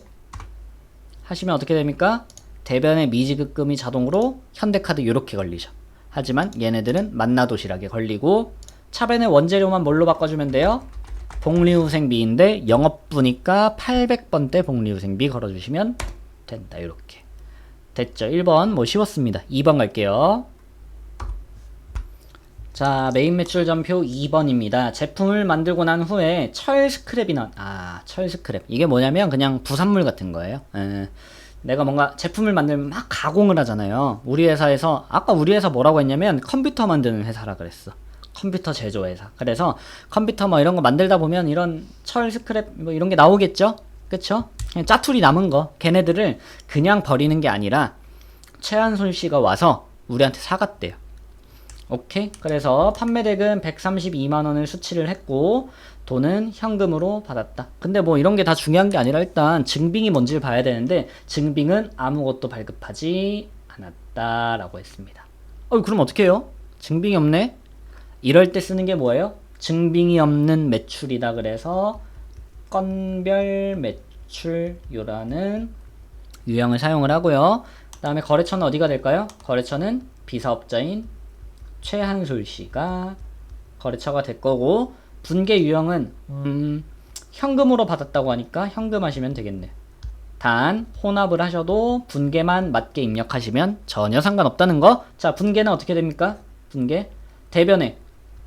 하시면 어떻게 됩니까? 대변의 미지급금이 자동으로 현대카드 요렇게 걸리죠. 하지만 얘네들은 만나도시락에 걸리고, 차변의 원재료만 뭘로 바꿔주면 돼요? 복리후생비인데 영업부니까 800번대 복리후생비 걸어주시면 된다. 이렇게 됐죠. 1번 뭐 쉬웠습니다. 2번 갈게요. 자, 메인 매출 전표 2번입니다. 제품을 만들고 난 후에 철 스크랩이 철 스크랩. 이게 뭐냐면 그냥 부산물 같은 거예요. 내가 뭔가 제품을 만들면 막 가공을 하잖아요. 우리 회사에서, 아까 우리 회사 뭐라고 했냐면 컴퓨터 만드는 회사라 그랬어. 컴퓨터 제조회사. 그래서 컴퓨터 뭐 이런 거 만들다 보면 이런 철 스크랩 뭐 이런 게 나오겠죠? 그쵸? 그냥 짜투리 남은 거, 걔네들을 그냥 버리는 게 아니라 최한솔 씨가 와서 우리한테 사갔대요. 오케이? 그래서 판매대금 132만원을 수취를 했고, 돈은 현금으로 받았다. 근데 뭐 이런 게 다 중요한 게 아니라 일단 증빙이 뭔지를 봐야 되는데, 증빙은 아무것도 발급하지 않았다라고 했습니다. 그럼 어떻게 해요? 증빙이 없네? 이럴 때 쓰는 게 뭐예요? 증빙이 없는 매출이다. 그래서 건별 매출요라는 유형을 사용을 하고요. 그 다음에 거래처는 어디가 될까요? 거래처는 비사업자인 최한솔 씨가 거래처가 될 거고, 분계 유형은 현금으로 받았다고 하니까 현금 하시면 되겠네. 단 혼합을 하셔도 분계만 맞게 입력하시면 전혀 상관없다는 거. 자, 분계는 어떻게 됩니까? 분계 대변에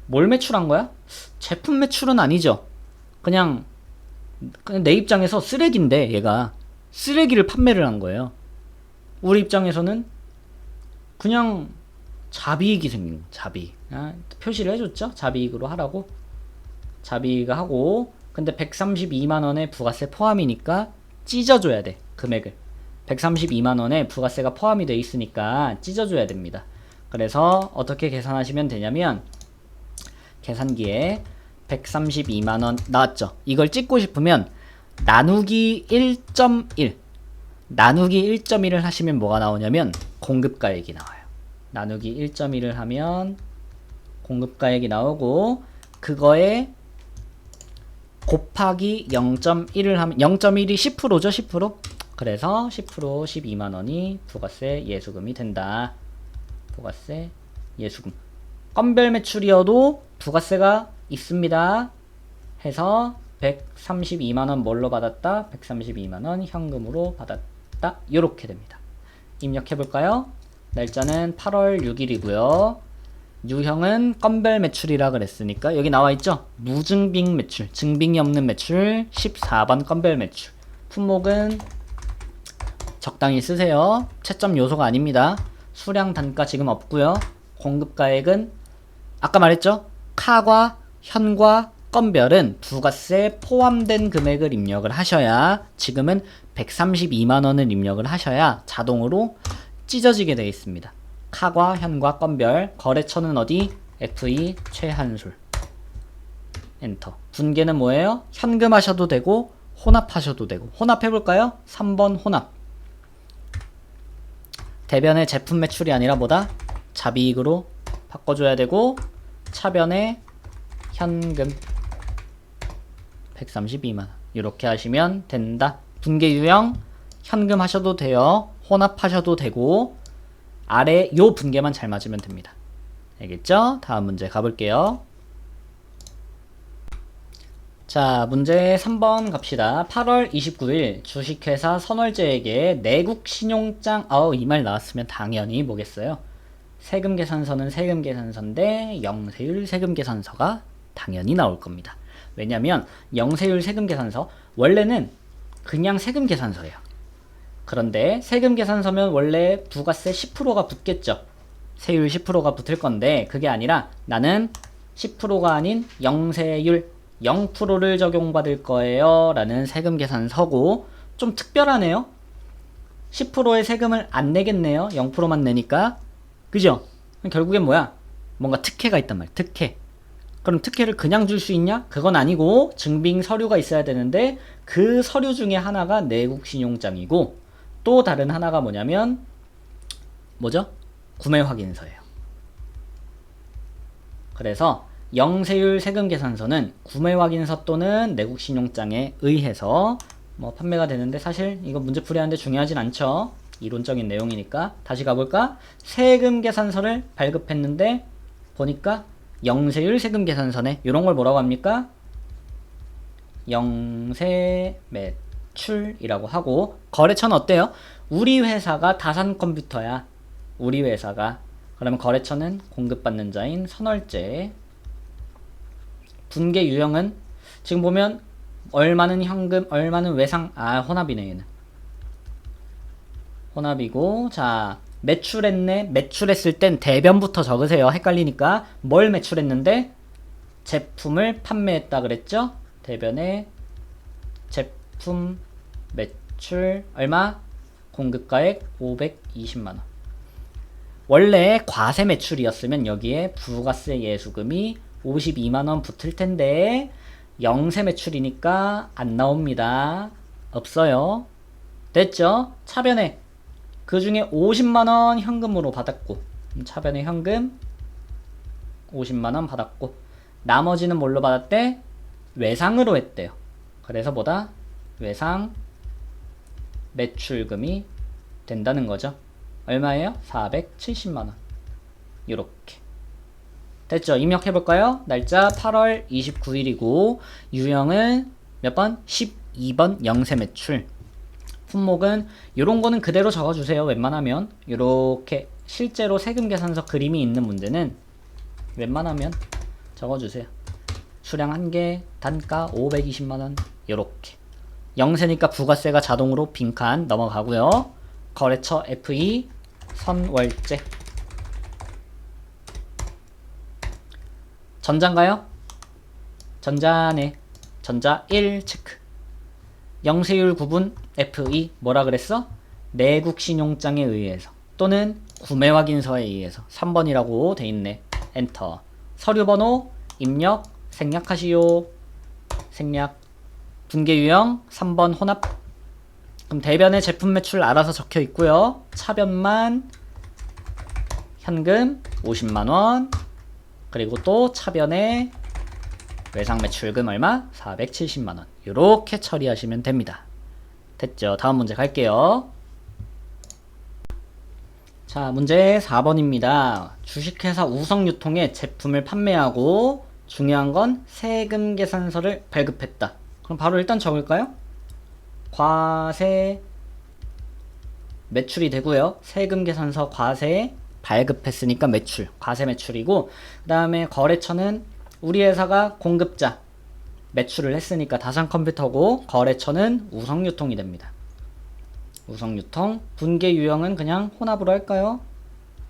뭘 매출한 거야? 제품 매출은 아니죠. 그냥 내 입장에서 쓰레기인데, 얘가 쓰레기를 판매를 한 거예요. 우리 입장에서는 그냥 자비익이 생긴 거. 자비익. 표시를 해줬죠. 자비익으로 하라고. 자비익 하고, 근데 132만원에 부가세 포함이니까 찢어줘야 돼. 금액을 132만원에 부가세가 포함이 돼 있으니까 찢어줘야 됩니다. 그래서 어떻게 계산하시면 되냐면, 계산기에 132만원 나왔죠. 이걸 찍고 싶으면 나누기 1.1 나누기 1.1을 하시면 뭐가 나오냐면 공급가액이 나와요. 나누기 1.1을 하면 공급가액이 나오고, 그거에 곱하기 0.1을 하면 0.1이 10%죠. 10%. 그래서 10% 12만원이 부가세 예수금이 된다. 부가세 예수금. 건별 매출이어도 부가세가 있습니다. 해서 132만원 뭘로 받았다? 132만원 현금으로 받았다. 요렇게 됩니다. 입력해볼까요? 날짜는 8월 6일이고요. 유형은 건별 매출이라 그랬으니까 여기 나와있죠? 무증빙 매출, 증빙이 없는 매출 14번 건별 매출. 품목은 적당히 쓰세요. 채점 요소가 아닙니다. 수량 단가 지금 없고요. 공급가액은 아까 말했죠? 카과 현과 건별은 부가세 포함된 금액을 입력을 하셔야, 지금은 132만원을 입력을 하셔야 자동으로 찢어지게 되어 있습니다. 카과 현과 건별. 거래처는 어디? FE 최한솔. 엔터. 분계는 뭐예요? 현금 하셔도 되고 혼합하셔도 되고. 혼합해볼까요? 3번 혼합. 대변의 제품 매출이 아니라 뭐다? 자비익으로 바꿔줘야 되고, 차변에 현금 132만원 이렇게 하시면 된다. 분계 유형 현금 하셔도 돼요. 혼합하셔도 되고, 아래 요 분계만 잘 맞으면 됩니다. 알겠죠? 다음 문제 가볼게요. 자, 문제 3번 갑시다. 8월 29일 주식회사 선월제에게 내국 신용장, 이 말 나왔으면 당연히 뭐겠어요? 세금계산서는 세금계산서인데 영세율 세금계산서가 당연히 나올 겁니다. 왜냐면 영세율 세금계산서 원래는 그냥 세금계산서예요. 그런데 세금계산서면 원래 부가세 10%가 붙겠죠. 세율 10%가 붙을 건데, 그게 아니라 나는 10%가 아닌 영세율 0%를 적용받을 거예요 라는 세금계산서고, 좀 특별하네요. 10%의 세금을 안 내겠네요. 0%만 내니까. 그죠? 결국엔 뭐야? 뭔가 특혜가 있단 말이야. 특혜. 그럼 특혜를 그냥 줄 수 있냐? 그건 아니고 증빙 서류가 있어야 되는데, 그 서류 중에 하나가 내국신용장이고, 또 다른 하나가 뭐냐면 뭐죠? 구매 확인서예요. 그래서 영세율 세금계산서는 구매 확인서 또는 내국신용장에 의해서 판매가 되는데, 사실 이거 문제풀이 하는데 중요하진 않죠. 이론적인 내용이니까. 다시 가볼까? 세금계산서를 발급했는데 보니까 영세율 세금계산서네. 이런 걸 뭐라고 합니까? 영세 매출이라고 하고, 거래처는 어때요? 우리 회사가 다산컴퓨터야. 우리 회사가. 그러면 거래처는 공급받는 자인 선월제. 분계 유형은 지금 보면 얼마는 현금, 얼마는 외상. 혼합이네 얘는. 혼합이고, 자, 매출했네. 매출했을 땐 대변부터 적으세요. 헷갈리니까. 뭘 매출했는데? 제품을 판매했다 그랬죠? 대변에 제품 매출 얼마? 공급가액 520만원. 원래 과세 매출이었으면 여기에 부가세 예수금이 52만원 붙을 텐데, 영세 매출이니까 안 나옵니다. 없어요. 됐죠? 차변에 그 중에 50만원 현금으로 받았고, 차변에 현금 50만원 받았고, 나머지는 뭘로 받았대? 외상으로 했대요. 그래서 뭐다? 외상 매출금이 된다는 거죠. 얼마예요? 470만원. 요렇게 됐죠? 입력해볼까요? 날짜 8월 29일이고 유형은 몇 번? 12번 영세 매출. 품목은 요런 거는 그대로 적어주세요. 웬만하면 요렇게 실제로 세금 계산서 그림이 있는 문제는 웬만하면 적어주세요. 수량 1개, 단가 520만원 요렇게. 영세니까 부가세가 자동으로 빈칸 넘어가고요. 거래처 FE 선월제. 전자인가요? 전자네. 전자 1 체크. 영세율 구분 FE 뭐라 그랬어? 내국 신용장에 의해서 또는 구매 확인서에 의해서 3번이라고 돼 있네. 엔터. 서류 번호 입력 생략하시오. 생략. 분계 유형 3번 혼합. 그럼 대변에 제품 매출 알아서 적혀 있고요. 차변만 현금 50만원. 그리고 또 차변에 외상 매출금 얼마? 470만원. 이렇게 처리하시면 됩니다. 됐죠? 다음 문제 갈게요. 자, 문제 4번입니다. 주식회사 우성유통에 제품을 판매하고 중요한 건 세금 계산서를 발급했다. 그럼 바로 일단 적을까요? 과세 매출이 되고요. 세금 계산서 과세 발급했으니까 매출, 과세 매출이고 그 다음에 거래처는 우리 회사가 공급자 매출을 했으니까 다산컴퓨터고 거래처는 우성유통이 됩니다. 우성유통. 분계 유형은 그냥 혼합으로 할까요?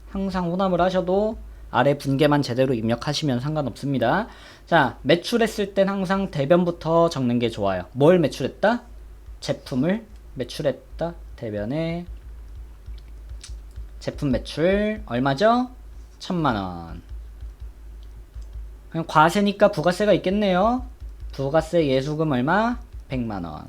항상 혼합을 하셔도 아래 분계만 제대로 입력하시면 상관없습니다. 자, 매출했을 땐 항상 대변부터 적는 게 좋아요. 뭘 매출했다? 제품을 매출했다. 대변에 제품 매출 얼마죠? 1000만원. 그냥 과세니까 부가세가 있겠네요. 부가세 예수금 얼마? 100만원.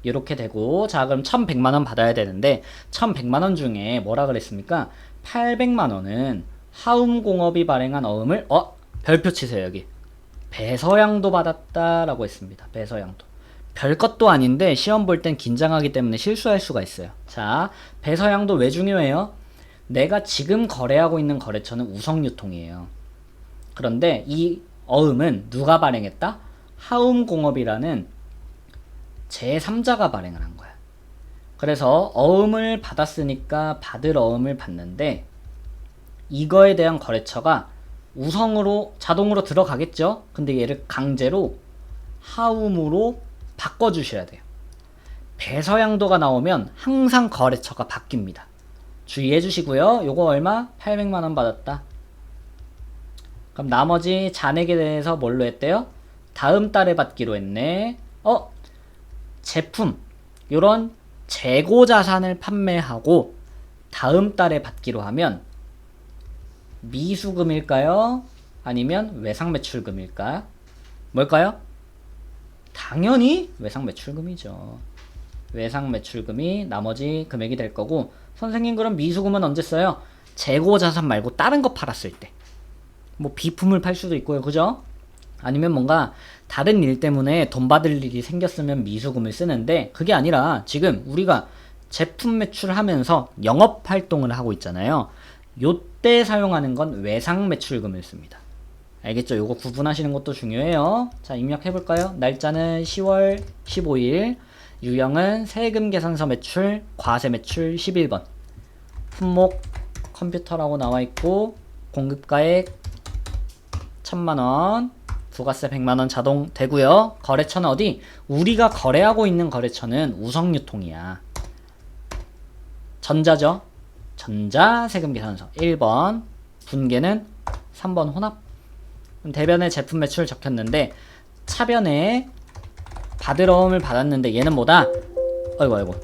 이렇게 되고, 자, 그럼 1100만원 받아야 되는데 1100만원 중에 뭐라 그랬습니까? 800만원은 하움공업이 발행한 어음을 별표 치세요. 여기 배서양도 받았다라고 했습니다. 배서양도 별것도 아닌데 시험 볼 땐 긴장하기 때문에 실수할 수가 있어요. 자, 배서양도 왜 중요해요? 내가 지금 거래하고 있는 거래처는 우성유통이에요. 그런데 이 어음은 누가 발행했다? 하움공업이라는 제3자가 발행을 한 거야. 그래서 어음을 받았으니까 받을 어음을 받는데 이거에 대한 거래처가 우성으로 자동으로 들어가겠죠? 근데 얘를 강제로 하움으로 바꿔주셔야 돼요. 배서양도가 나오면 항상 거래처가 바뀝니다. 주의해 주시고요. 요거 얼마? 800만원 받았다. 그럼 나머지 잔액에 대해서 뭘로 했대요? 다음 달에 받기로 했네. 제품 요런 재고자산을 판매하고 다음 달에 받기로 하면 미수금일까요? 아니면 외상매출금일까? 뭘까요? 당연히 외상매출금이죠. 외상매출금이 나머지 금액이 될 거고, 선생님 그럼 미수금은 언제 써요? 재고자산 말고 다른 거 팔았을 때. 뭐 비품을 팔 수도 있고요. 그죠? 아니면 뭔가 다른 일 때문에 돈 받을 일이 생겼으면 미수금을 쓰는데, 그게 아니라 지금 우리가 제품 매출하면서 영업 활동을 하고 있잖아요. 요때 사용하는 건 외상 매출금을 씁니다. 알겠죠? 요거 구분하시는 것도 중요해요. 자, 입력해볼까요? 날짜는 10월 15일, 유형은 세금 계산서 매출, 과세 매출 11번. 품목 컴퓨터라고 나와있고, 공급가액 1000만원, 부가세 100만원 자동 되고요. 거래처는 어디? 우리가 거래하고 있는 거래처는 우성유통이야. 전자죠? 전자 세금 계산서 1번. 분계는 3번 혼합. 대변에 제품 매출 적혔는데 차변에 받을 어음을 받았는데 얘는 뭐다? 아이고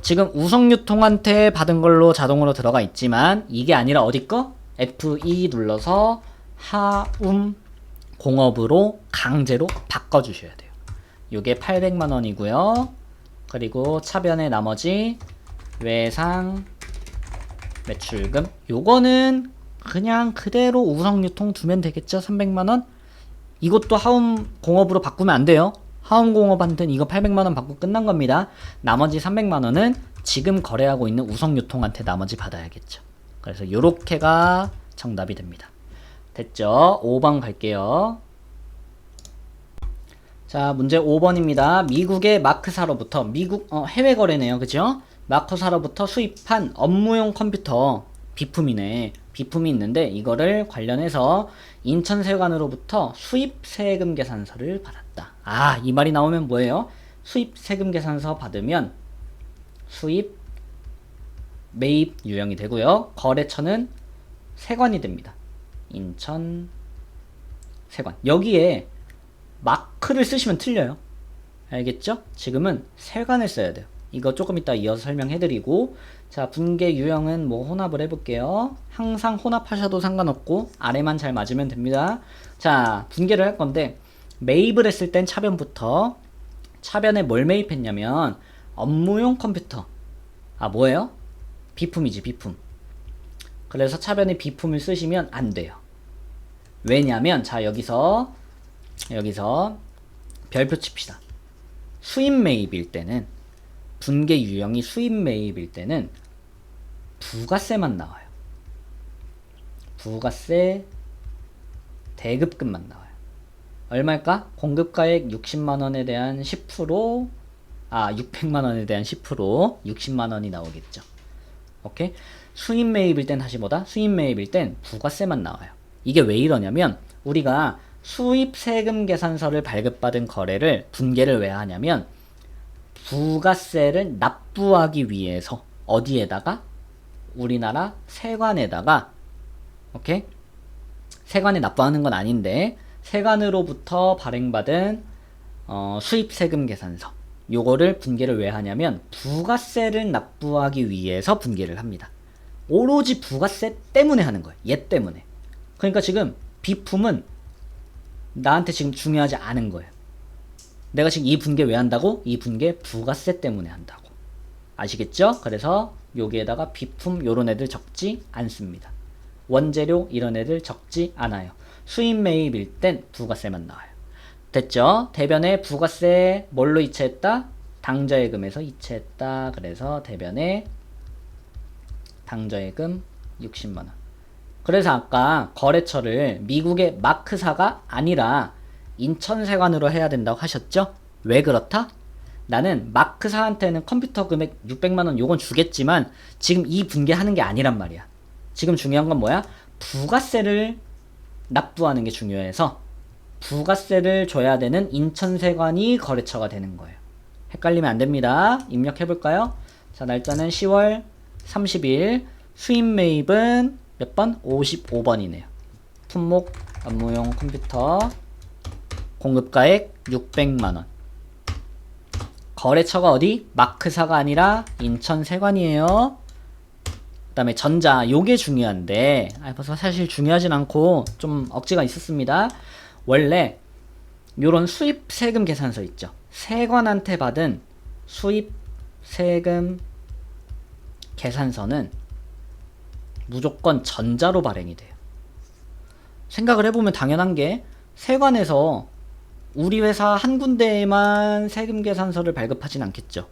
지금 우성유통한테 받은 걸로 자동으로 들어가 있지만 이게 아니라 어디 거? F2 눌러서 하움공업으로 강제로 바꿔주셔야 돼요. 요게 800만원이고요. 그리고 차변에 나머지 외상 매출금 요거는 그냥 그대로 우성유통 두면 되겠죠. 300만원. 이것도 하움공업으로 바꾸면 안 돼요. 하움공업한테는 이거 800만원 받고 끝난 겁니다. 나머지 300만원은 지금 거래하고 있는 우성유통한테 나머지 받아야겠죠. 그래서 요렇게가 정답이 됩니다. 됐죠? 5번 갈게요. 자, 문제 5번입니다. 미국의 마크사로부터, 해외 거래네요. 그죠? 마크사로부터 수입한 업무용 컴퓨터, 비품이네. 비품이 있는데, 이거를 관련해서 인천세관으로부터 수입세금 계산서를 받았다. 아, 이 말이 나오면 뭐예요? 수입세금 계산서 받으면 수입, 매입 유형이 되고요. 거래처는 세관이 됩니다. 인천, 세관. 여기에 마크를 쓰시면 틀려요. 알겠죠? 지금은 세관을 써야 돼요. 이거 조금 이따 이어서 설명해드리고, 자, 분계 유형은 뭐 혼합을 해볼게요. 항상 혼합하셔도 상관없고 아래만 잘 맞으면 됩니다. 자, 분계를 할 건데 매입을 했을 땐 차변부터, 차변에 뭘 매입했냐면 업무용 컴퓨터. 아, 뭐예요? 비품이지, 비품. 그래서 차변에 비품을 쓰시면 안 돼요. 왜냐면, 자, 여기서 별표 칩시다. 수입 매입일 때는, 분계 유형이 수입 매입일 때는 부가세만 나와요. 부가세 대급금만 나와요. 얼마일까? 공급가액 60만원에 대한 10%, 600만원에 대한 10%, 60만원이 나오겠죠. 오케이? 수입 매입일 땐 다시 뭐다? 수입 매입일 땐 부가세만 나와요. 이게 왜 이러냐면, 우리가 수입 세금 계산서를 발급받은 거래를 분계를 왜 하냐면, 부가세를 납부하기 위해서 어디에다가? 우리나라 세관에다가, 오케이? 세관에 납부하는 건 아닌데, 세관으로부터 발행받은 수입 세금 계산서, 요거를 분계를 왜 하냐면 부가세를 납부하기 위해서 분계를 합니다. 오로지 부가세 때문에 하는 거예요. 얘 때문에. 그러니까 지금 비품은 나한테 지금 중요하지 않은 거예요. 내가 지금 이 분계 왜 한다고? 이 분계 부가세 때문에 한다고. 아시겠죠? 그래서 여기에다가 비품 요런 애들 적지 않습니다. 원재료 이런 애들 적지 않아요. 수입 매입일 땐 부가세만 나와요. 됐죠? 대변에 부가세 뭘로 이체했다? 당저예금에서 이체했다. 그래서 대변에 당저예금 60만원. 그래서 아까 거래처를 미국의 마크사가 아니라 인천세관으로 해야 된다고 하셨죠? 왜 그렇다? 나는 마크사한테는 컴퓨터 금액 600만원 요건 주겠지만 지금 이 분계하는 게 아니란 말이야. 지금 중요한 건 뭐야? 부가세를 납부하는 게 중요해서 부가세를 줘야 되는 인천세관이 거래처가 되는 거예요. 헷갈리면 안 됩니다. 입력해볼까요? 자, 날짜는 10월 30일, 수입 매입은 몇 번? 55번이네요. 품목 업무용 컴퓨터, 공급가액 600만원. 거래처가 어디? 마크사가 아니라 인천세관이에요. 그 다음에 전자, 요게 중요한데, 벌써 사실 중요하진 않고 좀 억지가 있었습니다. 원래 요런 수입 세금 계산서 있죠. 세관한테 받은 수입 세금 계산서는 무조건 전자로 발행이 돼요. 생각을 해보면 당연한 게 세관에서 우리 회사 한 군데에만 세금 계산서를 발급하진 않겠죠.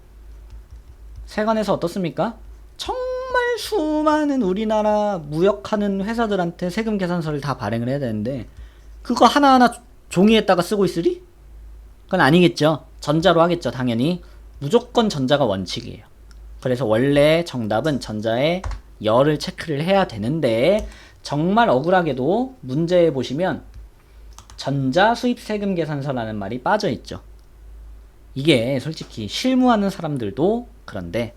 세관에서 어떻습니까? 정말 수많은 우리나라 무역하는 회사들한테 세금 계산서를 다 발행을 해야 되는데 그거 하나하나 종이에다가 쓰고 있으리? 그건 아니겠죠. 전자로 하겠죠. 당연히. 무조건 전자가 원칙이에요. 그래서 원래 정답은 전자에 열을 체크를 해야 되는데 정말 억울하게도 문제에 보시면 전자 수입 세금 계산서라는 말이 빠져 있죠. 이게 솔직히 실무하는 사람들도 그런데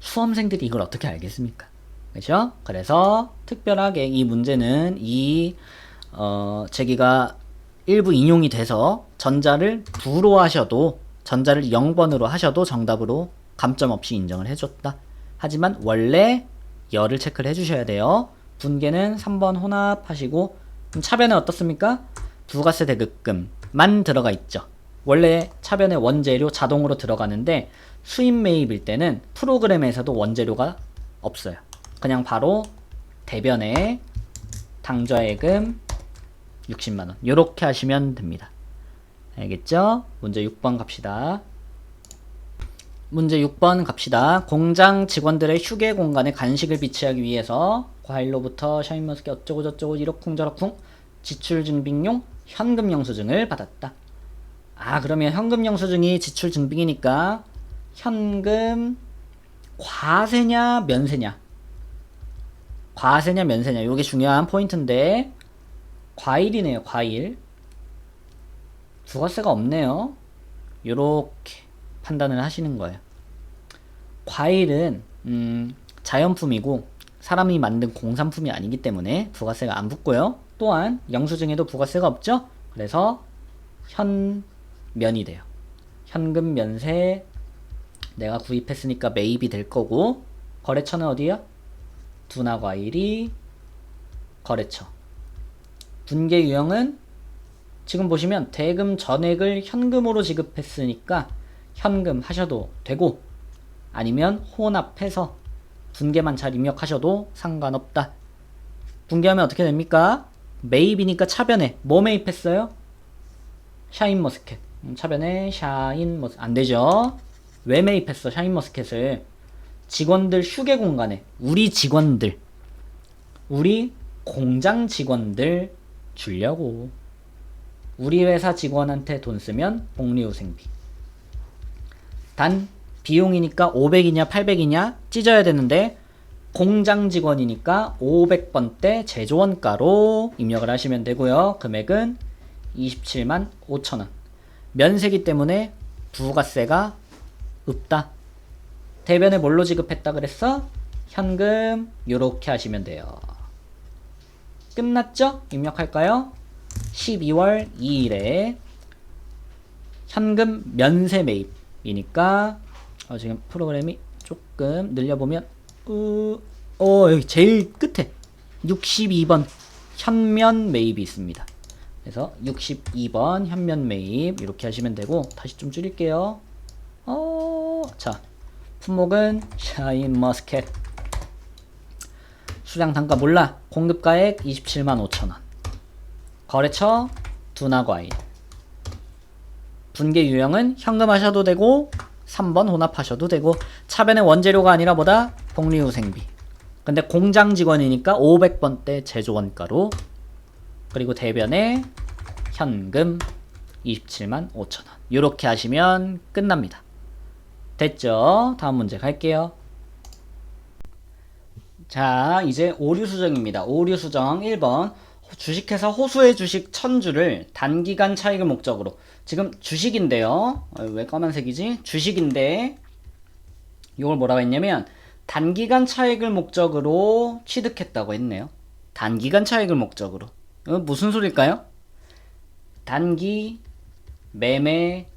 수험생들이 이걸 어떻게 알겠습니까? 그렇죠? 그래서 특별하게 이 문제는 제기가 일부 인용이 돼서 전자를 부로 하셔도 전자를 0번으로 하셔도 정답으로 감점 없이 인정을 해줬다. 하지만 원래 열을 체크를 해주셔야 돼요. 분계는 3번 혼합하시고 그럼 차변에 어떻습니까? 부가세 대급금만 들어가 있죠. 원래 차변에 원재료 자동으로 들어가는데 수입 매입일 때는 프로그램에서도 원재료가 없어요. 그냥 바로 대변에 당좌예금 60만원 요렇게 하시면 됩니다. 알겠죠? 문제 6번 갑시다. 문제 6번 갑시다. 공장 직원들의 휴게 공간에 간식을 비치하기 위해서 과일로부터 샤인머스켓 어쩌고저쩌고 이러쿵저러쿵 지출증빙용 현금 영수증을 받았다. 아, 그러면 현금 영수증이 지출증빙이니까 현금 과세냐 면세냐? 과세냐 면세냐? 요게 중요한 포인트인데 과일이네요. 과일. 부가세가 없네요. 요렇게 판단을 하시는 거예요. 과일은 자연품이고 사람이 만든 공산품이 아니기 때문에 부가세가 안 붙고요. 또한 영수증에도 부가세가 없죠. 그래서 현면이 돼요. 현금 면세 내가 구입했으니까 매입이 될 거고, 거래처는 어디야? 두나과일이 거래처. 분계 유형은 지금 보시면 대금 전액을 현금으로 지급했으니까 현금 하셔도 되고, 아니면 혼합해서 분계만 잘 입력하셔도 상관없다. 분계하면 어떻게 됩니까? 매입이니까 차변에 뭐 매입했어요? 샤인머스켓. 차변에 샤인머스켓. 안 되죠? 왜 매입했어? 샤인머스켓을 직원들 휴게 공간에 우리 직원들, 우리 공장 직원들 주려고. 우리 회사 직원한테 돈 쓰면 복리후생비. 단 비용이니까 500이냐 800이냐 찢어야 되는데 공장 직원이니까 500번대 제조원가로 입력을 하시면 되고요. 금액은 27만 5천원. 면세기 때문에 부가세가 없다. 대변에 뭘로 지급했다 그랬어? 현금. 요렇게 하시면 돼요. 끝났죠? 입력할까요? 12월 2일에 현금 면세 매입이니까 지금 프로그램이 조금 늘려보면 여기 제일 끝에 62번 현면 매입이 있습니다. 그래서 62번 현면 매입 이렇게 하시면 되고, 다시 좀 줄일게요. 자, 품목은 샤인머스켓. 수량 단가 몰라. 공급가액 27만 5천원. 거래처 두나과일. 분계 유형은 현금 하셔도 되고 3번 혼합하셔도 되고, 차변의 원재료가 아니라 뭐다? 복리후생비. 근데 공장 직원이니까 500번대 제조원가로, 그리고 대변에 현금 27만 5천원. 이렇게 하시면 끝납니다. 됐죠? 다음 문제 갈게요. 자, 이제 오류 수정입니다. 오류 수정 1번. 주식회사 호수의 주식 1000주를 단기간 차익을 목적으로. 지금 주식인데요. 왜 까만색이지? 주식인데 이걸 뭐라고 했냐면 단기간 차익을 목적으로 취득했다고 했네요. 단기간 차익을 목적으로. 무슨 소릴까요? 단기 매매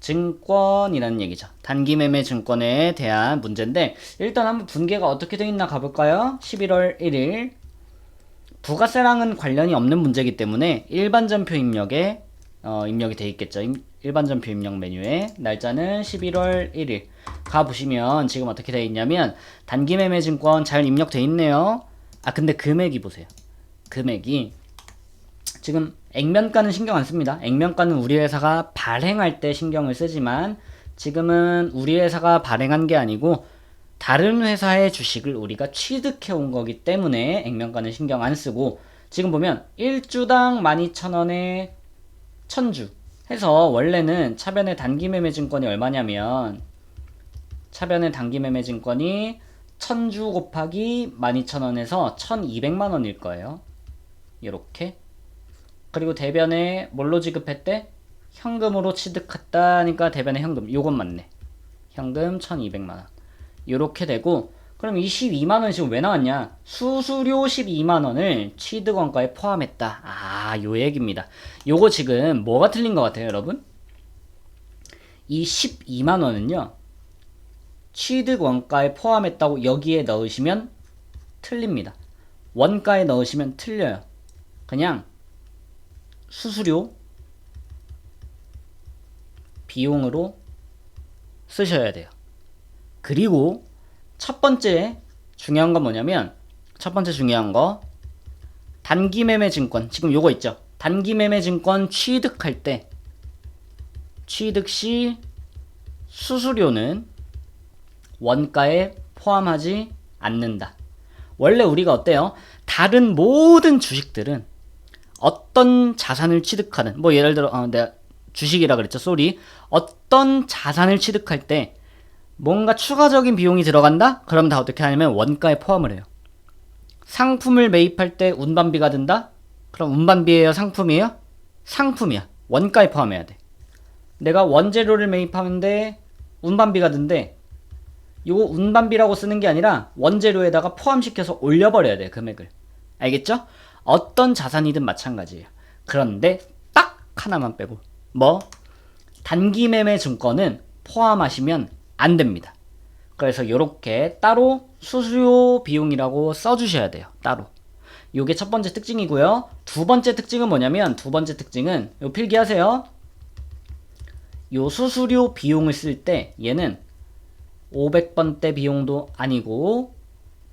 증권이라는 얘기죠. 단기 매매 증권에 대한 문제인데, 일단 한번 분계가 어떻게 되어 있나 가볼까요? 11월 1일. 부가세랑은 관련이 없는 문제이기 때문에 일반전표 입력에 입력이 되어 있겠죠. 일반전표 입력 메뉴에 날짜는 11월 1일 가보시면 지금 어떻게 되어 있냐면 단기 매매 증권 잘 입력되어 있네요. 근데 금액이 보세요. 금액이 지금 액면가는 신경 안 씁니다. 액면가는 우리 회사가 발행할 때 신경을 쓰지만 지금은 우리 회사가 발행한 게 아니고 다른 회사의 주식을 우리가 취득해 온 거기 때문에 액면가는 신경 안 쓰고, 지금 보면 1주당 12,000원에 1000주 해서 원래는 차변의 단기 매매 증권이 얼마냐면 차변의 단기 매매 증권이 1000주 곱하기 12,000원에서 1200만원일 거예요. 이렇게. 그리고 대변에 뭘로 지급했대? 현금으로 취득했다니까 대변에 현금. 요건 맞네. 현금 1200만원. 요렇게 되고, 그럼 이 12만원 지금 왜 나왔냐? 수수료 12만원을 취득원가에 포함했다. 요 얘기입니다. 요거 지금 뭐가 틀린 것 같아요, 여러분? 이 12만원은요, 취득원가에 포함했다고 여기에 넣으시면 틀립니다. 원가에 넣으시면 틀려요. 그냥 수수료 비용으로 쓰셔야 돼요. 그리고 첫 번째 중요한 건 뭐냐면, 첫 번째 중요한 거 단기 매매 증권, 지금 요거 있죠. 단기 매매 증권 취득할 때 취득 시 수수료는 원가에 포함하지 않는다. 원래 우리가 어때요? 다른 모든 주식들은 어떤 자산을 취득하는, 뭐 예를 들어 내가 주식이라 그랬죠. 쏘리. 어떤 자산을 취득할 때 뭔가 추가적인 비용이 들어간다? 그럼 다 어떻게 하냐면 원가에 포함을 해요. 상품을 매입할 때 운반비가 든다? 그럼 운반비예요? 상품이에요? 상품이야. 원가에 포함해야 돼. 내가 원재료를 매입하는데 운반비가 든대. 이거 운반비라고 쓰는 게 아니라 원재료에다가 포함시켜서 올려버려야 돼, 금액을. 알겠죠? 어떤 자산이든 마찬가지예요. 그런데 딱 하나만 빼고, 뭐 단기 매매 증권은 포함하시면 안 됩니다. 그래서 이렇게 따로 수수료 비용이라고 써주셔야 돼요. 따로. 요게 첫 번째 특징이고요. 두 번째 특징은 뭐냐면, 두 번째 특징은 요 필기하세요. 요 수수료 비용을 쓸 때 얘는 500번대 비용도 아니고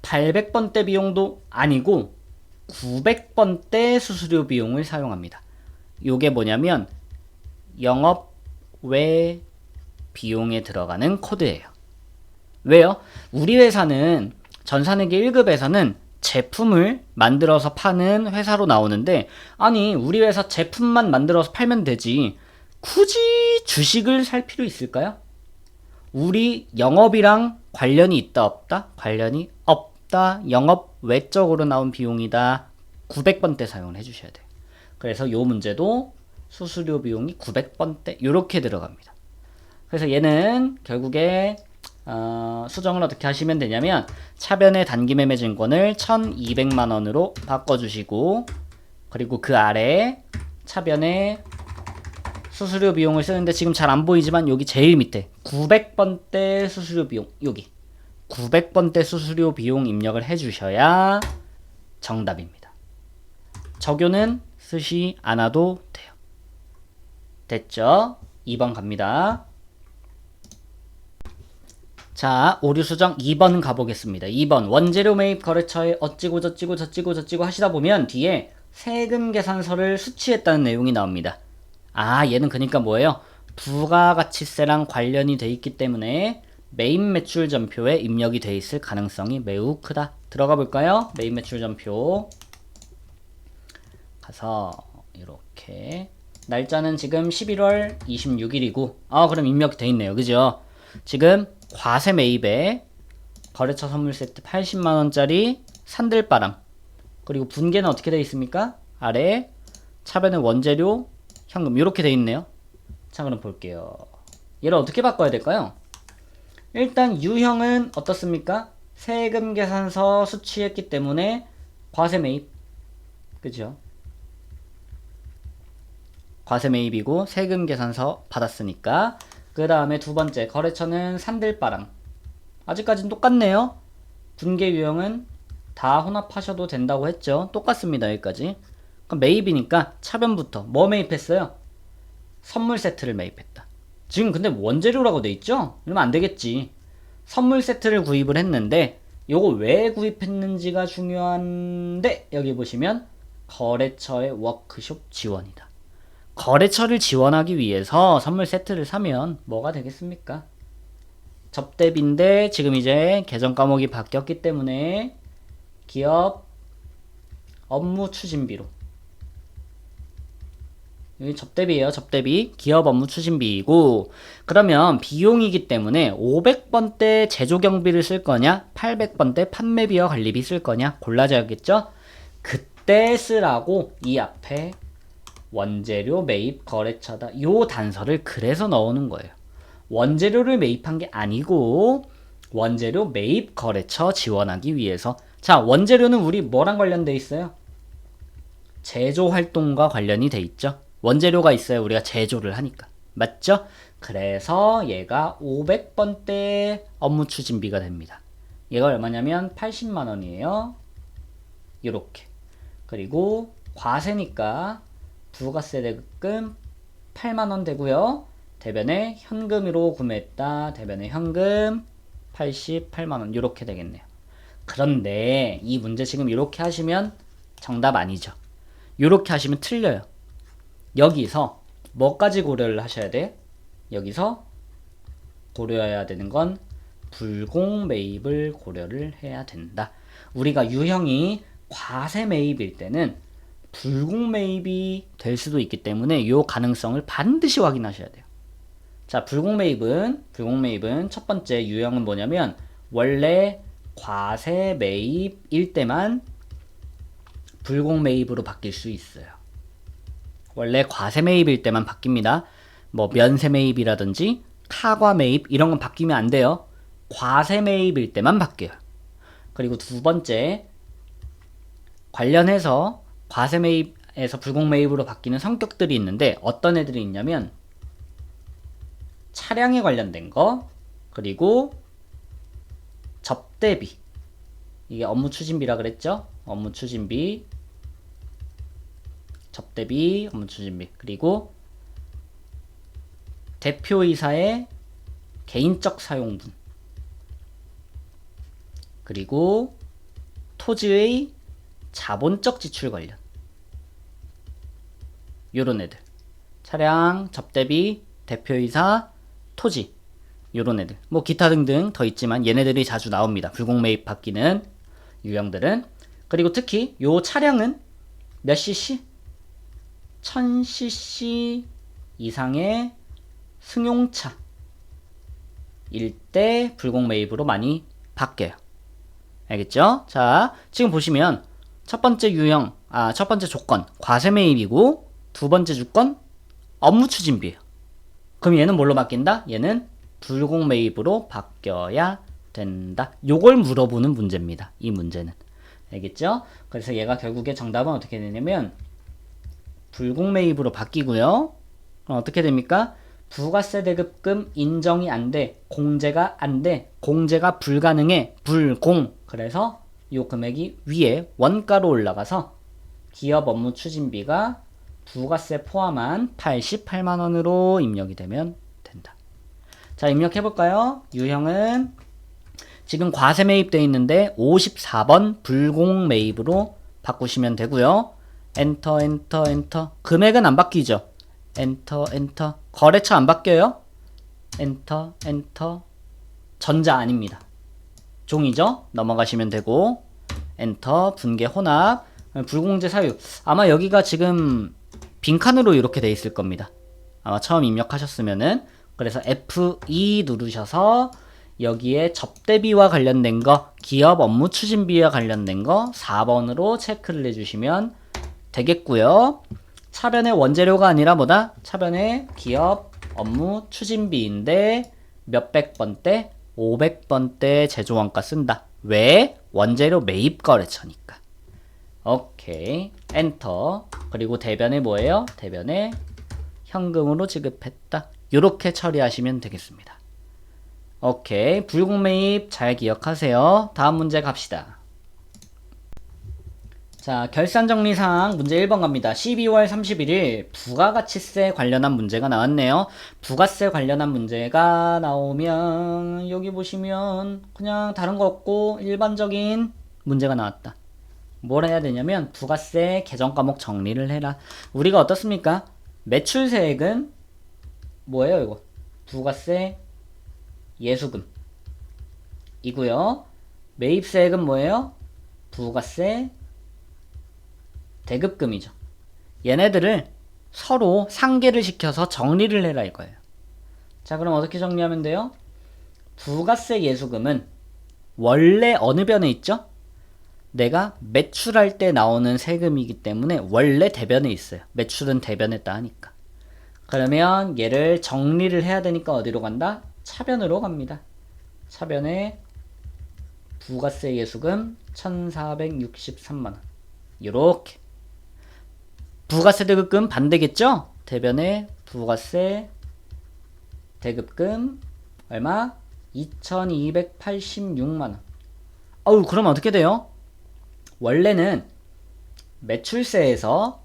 800번대 비용도 아니고 900번대 수수료 비용을 사용합니다. 요게 뭐냐면 영업 외 비용에 들어가는 코드예요. 왜요? 우리 회사는 전산회계 1급에서는 제품을 만들어서 파는 회사로 나오는데, 아니 우리 회사 제품만 만들어서 팔면 되지 굳이 주식을 살 필요 있을까요? 우리 영업이랑 관련이 있다 없다? 관련이 없다. 영업 외적으로 나온 비용이다. 900번대 사용을 해주셔야 돼요. 그래서 요 문제도 수수료 비용이 900번대 이렇게 들어갑니다. 그래서 얘는 결국에 수정을 어떻게 하시면 되냐면, 차변의 단기 매매 증권을 1200만원으로 바꿔주시고, 그리고 그 아래 차변에 수수료 비용을 쓰는데 지금 잘 안 보이지만 여기 제일 밑에 900번대 수수료 비용, 여기 900번대 수수료 비용 입력을 해주셔야 정답입니다. 적요는 쓰시 않아도 돼요. 됐죠? 2번 갑니다. 자, 오류 수정 2번 가보겠습니다. 2번 원재료 매입 거래처에 어찌고 저찌고 저찌고 저찌고 하시다 보면 뒤에 세금 계산서를 수취했다는 내용이 나옵니다. 아, 얘는 그러니까 뭐예요? 부가가치세랑 관련이 돼 있기 때문에 매입 매출 전표에 입력이 돼 있을 가능성이 매우 크다. 들어가 볼까요? 매입 매출 전표 가서 이렇게 날짜는 지금 11월 26일이고, 그럼 입력이 돼 있네요. 그죠? 지금 과세 매입에 거래처 선물 세트 80만원짜리 산들바람, 그리고 분계는 어떻게 돼 있습니까? 아래 차변의 원재료 현금 이렇게 돼 있네요. 자, 그럼 볼게요. 얘를 어떻게 바꿔야 될까요? 일단 유형은 어떻습니까? 세금 계산서 수취했기 때문에 과세 매입, 그죠? 과세 매입이고 세금 계산서 받았으니까. 그 다음에 두 번째 거래처는 산들바람, 아직까지는 똑같네요. 분계 유형은 다 혼합하셔도 된다고 했죠. 똑같습니다. 여기까지. 그럼 매입이니까 차변부터 뭐 매입했어요? 선물 세트를 매입했다. 지금 근데 원재료라고 돼 있죠? 이러면 안 되겠지. 선물 세트를 구입을 했는데 요거 왜 구입했는지가 중요한데, 여기 보시면 거래처의 워크숍 지원이다. 거래처를 지원하기 위해서 선물 세트를 사면 뭐가 되겠습니까? 접대비인데 지금 이제 계정 과목이 바뀌었기 때문에 기업 업무 추진비로, 여기 접대비예요. 접대비. 기업 업무 추진비이고, 그러면 비용이기 때문에 500번대 제조 경비를 쓸 거냐 800번대 판매비와 관리비 쓸 거냐 골라줘야겠죠. 그때 쓰라고 이 앞에 원재료 매입 거래처다 요 단서를 그래서 넣어놓은 거예요. 원재료를 매입한 게 아니고 원재료 매입 거래처 지원하기 위해서. 자, 원재료는 우리 뭐랑 관련돼 있어요? 제조 활동과 관련이 돼 있죠. 원재료가 있어야 우리가 제조를 하니까. 맞죠? 그래서 얘가 500번대 업무 추진비가 됩니다. 얘가 얼마냐면 80만원이에요. 이렇게. 그리고 과세니까 부가세 대금 8만원 되고요. 대변에 현금으로 구매했다. 대변에 현금 88만원 이렇게 되겠네요. 그런데 이 문제 지금 이렇게 하시면 정답 아니죠. 이렇게 하시면 틀려요. 여기서 뭐까지 고려를 하셔야 돼? 여기서 고려해야 되는 건 불공 매입을 고려를 해야 된다. 우리가 유형이 과세 매입일 때는 불공 매입이 될 수도 있기 때문에 이 가능성을 반드시 확인하셔야 돼요. 자, 불공 매입은 첫 번째 유형은 뭐냐면 원래 과세 매입일 때만 불공 매입으로 바뀔 수 있어요. 원래 과세 매입일 때만 바뀝니다. 뭐 면세 매입이라든지 카과 매입 이런 건 바뀌면 안 돼요. 과세 매입일 때만 바뀌어요. 그리고 두 번째, 관련해서 과세 매입에서 불공 매입으로 바뀌는 성격들이 있는데 어떤 애들이 있냐면 차량에 관련된 거, 그리고 접대비, 이게 업무 추진비라 그랬죠? 업무 추진비, 접대비, 업무 추진비, 그리고 대표이사의 개인적 사용분, 그리고 토지의 자본적 지출 관련, 요런 애들. 차량, 접대비, 대표이사, 토지, 요런 애들. 뭐 기타 등등 더 있지만 얘네들이 자주 나옵니다. 불공 매입 바뀌는 유형들은. 그리고 특히 요 차량은 몇 cc? 1000cc 이상의 승용차 일 때 불공 매입으로 많이 바뀌어요. 알겠죠? 자, 지금 보시면 첫 번째 유형, 첫 번째 조건 과세 매입이고 두 번째 조건 업무 추진비예요. 그럼 얘는 뭘로 바뀐다? 얘는 불공 매입으로 바뀌어야 된다. 요걸 물어보는 문제입니다. 이 문제는. 알겠죠? 그래서 얘가 결국에 정답은 어떻게 되냐면 불공 매입으로 바뀌고요. 어떻게 됩니까? 부가세 대급금 인정이 안 돼. 공제가 안 돼. 공제가 불가능해. 불공. 그래서 요 금액이 위에 원가로 올라가서 기업 업무 추진비가 부가세 포함한 88만원으로 입력이 되면 된다. 자, 입력해볼까요? 유형은 지금 과세 매입되어 있는데 54번 불공 매입으로 바꾸시면 되고요. 엔터, 엔터, 엔터. 금액은 안 바뀌죠? 엔터, 엔터. 거래처 안 바뀌어요? 엔터, 엔터. 전자 아닙니다. 종이죠? 넘어가시면 되고. 엔터, 분계 혼합, 불공제 사유. 아마 여기가 지금 빈칸으로 이렇게 돼 있을 겁니다. 아마 처음 입력하셨으면은. 그래서 F2 누르셔서 여기에 접대비와 관련된 거, 기업 업무 추진비와 관련된 거 4번으로 체크를 해주시면 되겠고요. 차변의 원재료가 아니라 뭐다? 차변의 기업 업무 추진비인데 몇백 번대? 500번대 제조원가 쓴다. 왜? 원재료 매입 거래처니까. 오케이. 엔터. 그리고 대변에 뭐예요? 대변에 현금으로 지급했다. 요렇게 처리하시면 되겠습니다. 오케이. 불공 매입 잘 기억하세요. 다음 문제 갑시다. 자, 결산정리사항 문제 1번 갑니다. 12월 31일 부가가치세 관련한 문제가 나왔네요. 부가세 관련한 문제가 나오면 여기 보시면 그냥 다른 거 없고 일반적인 문제가 나왔다. 뭘 해야 되냐면 부가세 개정 과목 정리를 해라. 우리가 어떻습니까? 매출세액은 뭐예요 이거? 부가세 예수금 이고요. 매입세액은 뭐예요? 부가세 대급금이죠. 얘네들을 서로 상계를 시켜서 정리를 해라 이거예요. 자, 그럼 어떻게 정리하면 돼요? 부가세 예수금은 원래 어느 변에 있죠? 내가 매출할 때 나오는 세금이기 때문에 원래 대변에 있어요. 매출은 대변에 따니까. 그러면 얘를 정리를 해야 되니까 어디로 간다? 차변으로 갑니다. 차변에 부가세 예수금 1463만원. 요렇게. 부가세 대급금 반대겠죠? 대변에 부가세 대급금 얼마? 2286만원. 어우, 그러면 어떻게 돼요? 원래는 매출세에서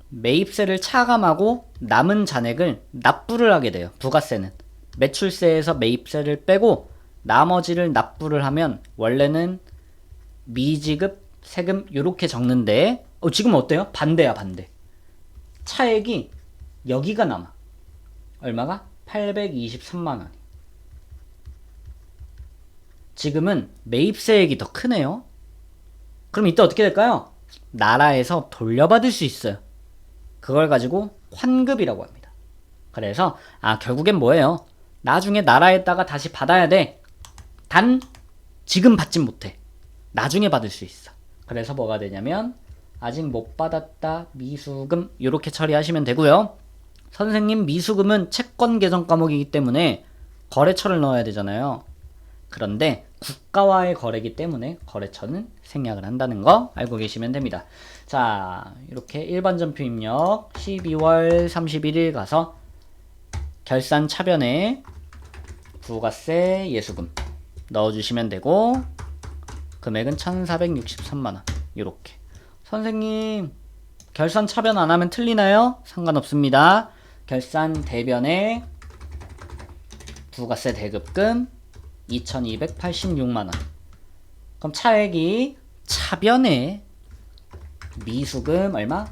매입세를 차감하고 남은 잔액을 납부를 하게 돼요. 부가세는 매출세에서 매입세를 빼고 나머지를 납부를 하면 원래는 미지급 세금 요렇게 적는데 지금 어때요? 반대야 반대. 차액이 여기가 남아. 얼마가? 823만원. 지금은 매입세액이 더 크네요. 그럼 이때 어떻게 될까요? 나라에서 돌려받을 수 있어요. 그걸 가지고 환급이라고 합니다. 그래서 결국엔 뭐예요? 나중에 나라에다가 다시 받아야 돼. 단 지금 받진 못해. 나중에 받을 수 있어. 그래서 뭐가 되냐면 아직 못 받았다 미수금 이렇게 처리하시면 되고요. 선생님 미수금은 채권 개정 과목이기 때문에 거래처를 넣어야 되잖아요. 그런데 국가와의 거래이기 때문에 거래처는 생략을 한다는 거 알고 계시면 됩니다. 자, 이렇게 일반전표 입력 12월 31일 가서 결산 차변에 부가세 예수금 넣어주시면 되고 금액은 1463만원 이렇게. 선생님 결산 차변 안 하면 틀리나요? 상관없습니다. 결산 대변에 부가세 대급금 2286만원. 그럼 차액이 차변에 미수금 얼마?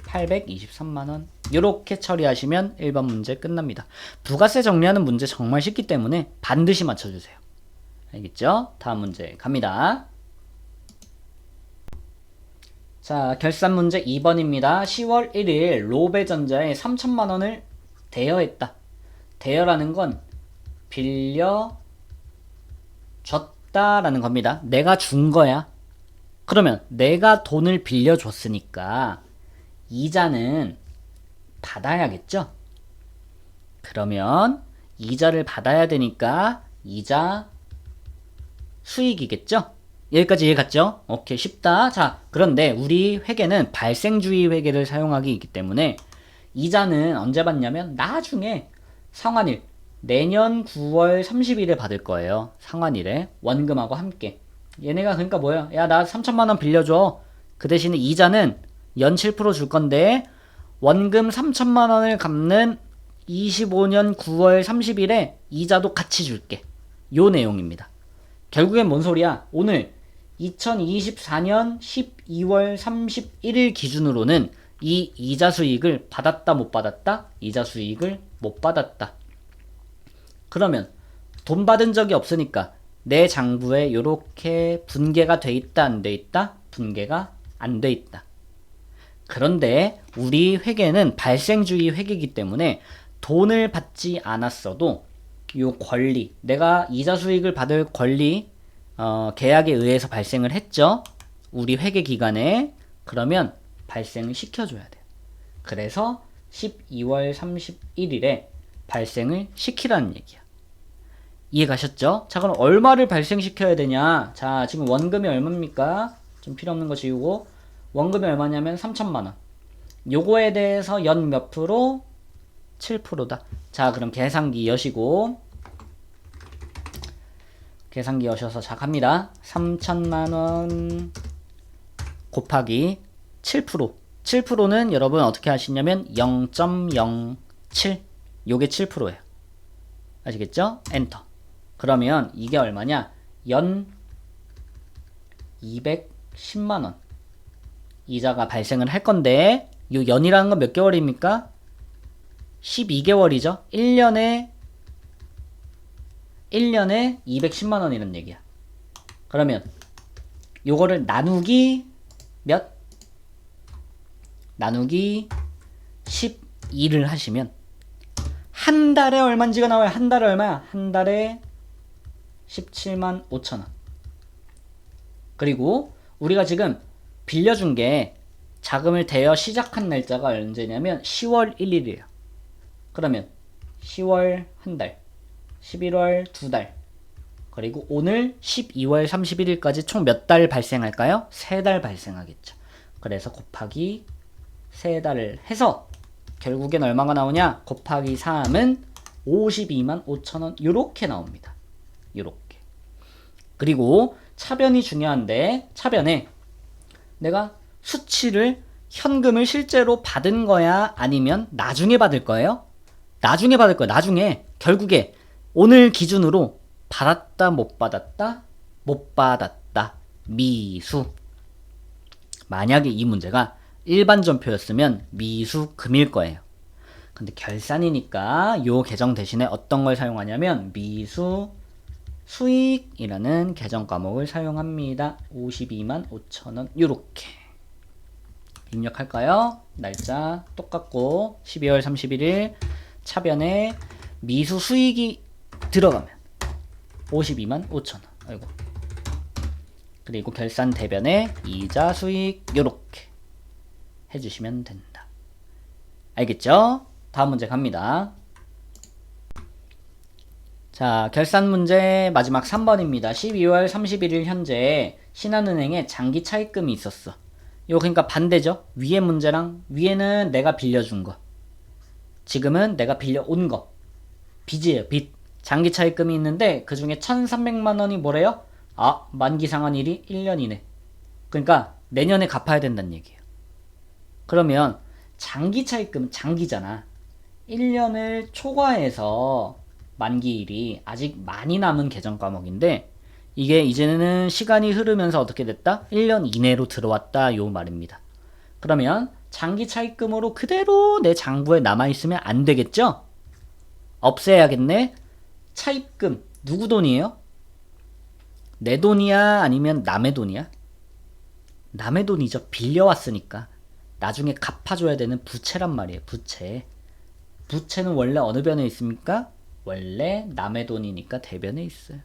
823만원. 이렇게 처리하시면 1번 문제 끝납니다. 부가세 정리하는 문제 정말 쉽기 때문에 반드시 맞춰주세요. 알겠죠? 다음 문제 갑니다. 자, 결산 문제 2번입니다. 10월 1일 로베전자에 3천만원을 대여했다. 대여라는 건 빌려줬다라는 겁니다. 내가 준 거야. 그러면 내가 돈을 빌려줬으니까 이자는 받아야겠죠? 그러면 이자를 받아야 되니까 이자 수익이겠죠? 여기까지 이해 갔죠? 오케이, 쉽다. 자, 그런데 우리 회계는 발생주의 회계를 사용하기 때문에 이자는 언제 받냐면 나중에 상환일 내년 9월 30일에 받을 거예요. 상환일에 원금하고 함께. 얘네가 그러니까 뭐야? 야, 나 3천만원 빌려줘. 그 대신에 이자는 연 7% 줄 건데 원금 3천만원을 갚는 25년 9월 30일에 이자도 같이 줄게. 요 내용입니다. 결국엔 뭔 소리야? 오늘 2024년 12월 31일 기준으로는 이 이자 수익을 받았다 못 받았다? 이자 수익을 못 받았다. 그러면 돈 받은 적이 없으니까 내 장부에 이렇게 분개가 돼 있다 안 돼 있다? 분개가 안 돼 있다. 그런데 우리 회계는 발생주의 회계이기 때문에 돈을 받지 않았어도 요 권리, 내가 이자 수익을 받을 권리 계약에 의해서 발생을 했죠. 우리 회계 기간에. 그러면 발생을 시켜줘야 돼요. 그래서 12월 31일에 발생을 시키라는 얘기야. 이해 가셨죠? 자, 그럼 얼마를 발생시켜야 되냐? 자, 지금 원금이 얼마입니까? 좀 필요 없는 거 지우고. 원금이 얼마냐면 3천만원. 요거에 대해서 연 몇 프로? 7%다. 자, 그럼 계산기 여시고. 계산기 여셔서 자, 갑니다. 3천만원 곱하기 7%. 7%는 여러분 어떻게 하시냐면 0.07. 요게 7%예요. 아시겠죠? 엔터. 그러면 이게 얼마냐? 연 210만원 이자가 발생을 할 건데 요 연이라는 건 몇 개월입니까? 12개월이죠. 1년에 210만원이라는 얘기야. 그러면 요거를 나누기 몇? 나누기 12를 하시면 한 달에 얼마인지가 나와요. 한 달에 얼마야? 한 달에 17만 5천원. 그리고 우리가 지금 빌려준 게 자금을 대여 시작한 날짜가 언제냐면 10월 1일이에요. 그러면 10월 한 달, 11월 두 달, 그리고 오늘 12월 31일까지 총 몇 달 발생할까요? 3달 발생하겠죠. 그래서 곱하기 3달을 해서 결국엔 얼마가 나오냐? 곱하기 3은 52만 5천원 요렇게 나옵니다. 요렇게. 그리고 차변이 중요한데 차변에 내가 수치를 현금을 실제로 받은 거야? 아니면 나중에 받을 거예요? 나중에 받을 거예요. 나중에. 결국에 오늘 기준으로 받았다 못 받았다? 못 받았다. 미수. 만약에 이 문제가 일반 전표였으면 미수금일 거예요. 근데 결산이니까 요 계정 대신에 어떤 걸 사용하냐면 미수이자 수익이라는 계정 과목을 사용합니다. 52만 5천원 요렇게 입력할까요? 날짜 똑같고 12월 31일 차변에 미수 수익이 들어가면 52만 5천원 아이고 그리고 결산 대변에 이자 수익 요렇게 해주시면 된다. 알겠죠? 다음 문제 갑니다. 자, 결산 문제 마지막 3번입니다. 12월 31일 현재 신한은행에 장기 차입금이 있었어. 이거 그러니까 반대죠. 위에 문제랑 위에는 내가 빌려준 거. 지금은 내가 빌려온 거. 빚이에요. 빚. 장기 차입금이 있는데 그 중에 1,300만 원이 뭐래요? 아, 만기 상환일이 1년 이내. 그러니까 내년에 갚아야 된다는 얘기예요. 그러면 장기 차입금은 장기잖아. 1년을 초과해서 만기일이 아직 많이 남은 계정 과목인데 이게 이제는 시간이 흐르면서 어떻게 됐다? 1년 이내로 들어왔다 요 말입니다. 그러면 장기 차입금으로 그대로 내 장부에 남아있으면 안 되겠죠? 없애야겠네? 차입금 누구 돈이에요? 내 돈이야? 아니면 남의 돈이야? 남의 돈이죠. 빌려왔으니까. 나중에 갚아줘야 되는 부채란 말이에요. 부채. 부채는 원래 어느 변에 있습니까? 원래 남의 돈이니까 대변에 있어요.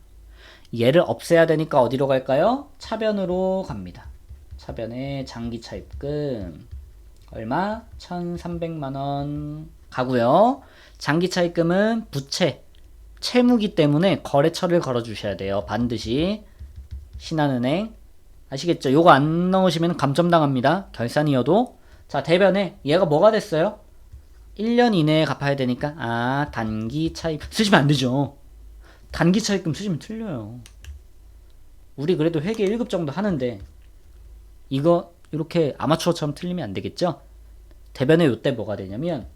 얘를 없애야 되니까 어디로 갈까요? 차변으로 갑니다. 차변에 장기 차입금 얼마? 1,300만 원 가고요. 장기 차입금은 부채, 채무기 때문에 거래처를 걸어 주셔야 돼요. 반드시. 신한은행 아시겠죠? 요거 안 넣으시면 감점당합니다. 결산이어도. 자, 대변에 얘가 뭐가 됐어요? 1년 이내에 갚아야 되니까 아 단기 차입 쓰시면 안 되죠. 단기 차입금 쓰시면 틀려요. 우리 그래도 회계 1급 정도 하는데 이거 이렇게 아마추어처럼 틀리면 안 되겠죠? 대변에 요때 뭐가 되냐면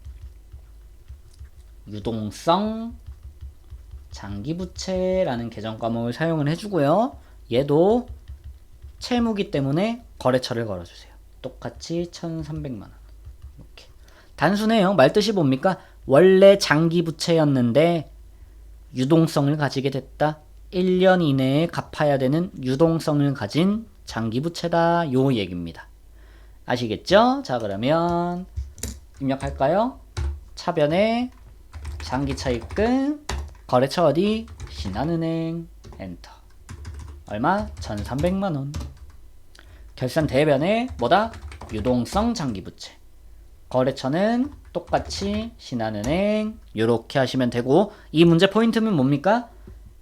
유동성 장기부채라는 계정 과목을 사용을 해주고요. 얘도 채무기 때문에 거래처를 걸어주세요. 똑같이 1,300만 원. 이렇게. 단순해요. 말뜻이 뭡니까? 원래 장기 부채였는데 유동성을 가지게 됐다. 1년 이내에 갚아야 되는 유동성을 가진 장기 부채다. 요 얘기입니다. 아시겠죠? 자, 그러면 입력할까요? 차변에 장기 차입금 거래처 어디? 신한은행 엔터. 얼마? 1,300만 원. 결산 대변에 뭐다? 유동성 장기 부채. 거래처는 똑같이 신한은행 이렇게 하시면 되고 이 문제 포인트는 뭡니까?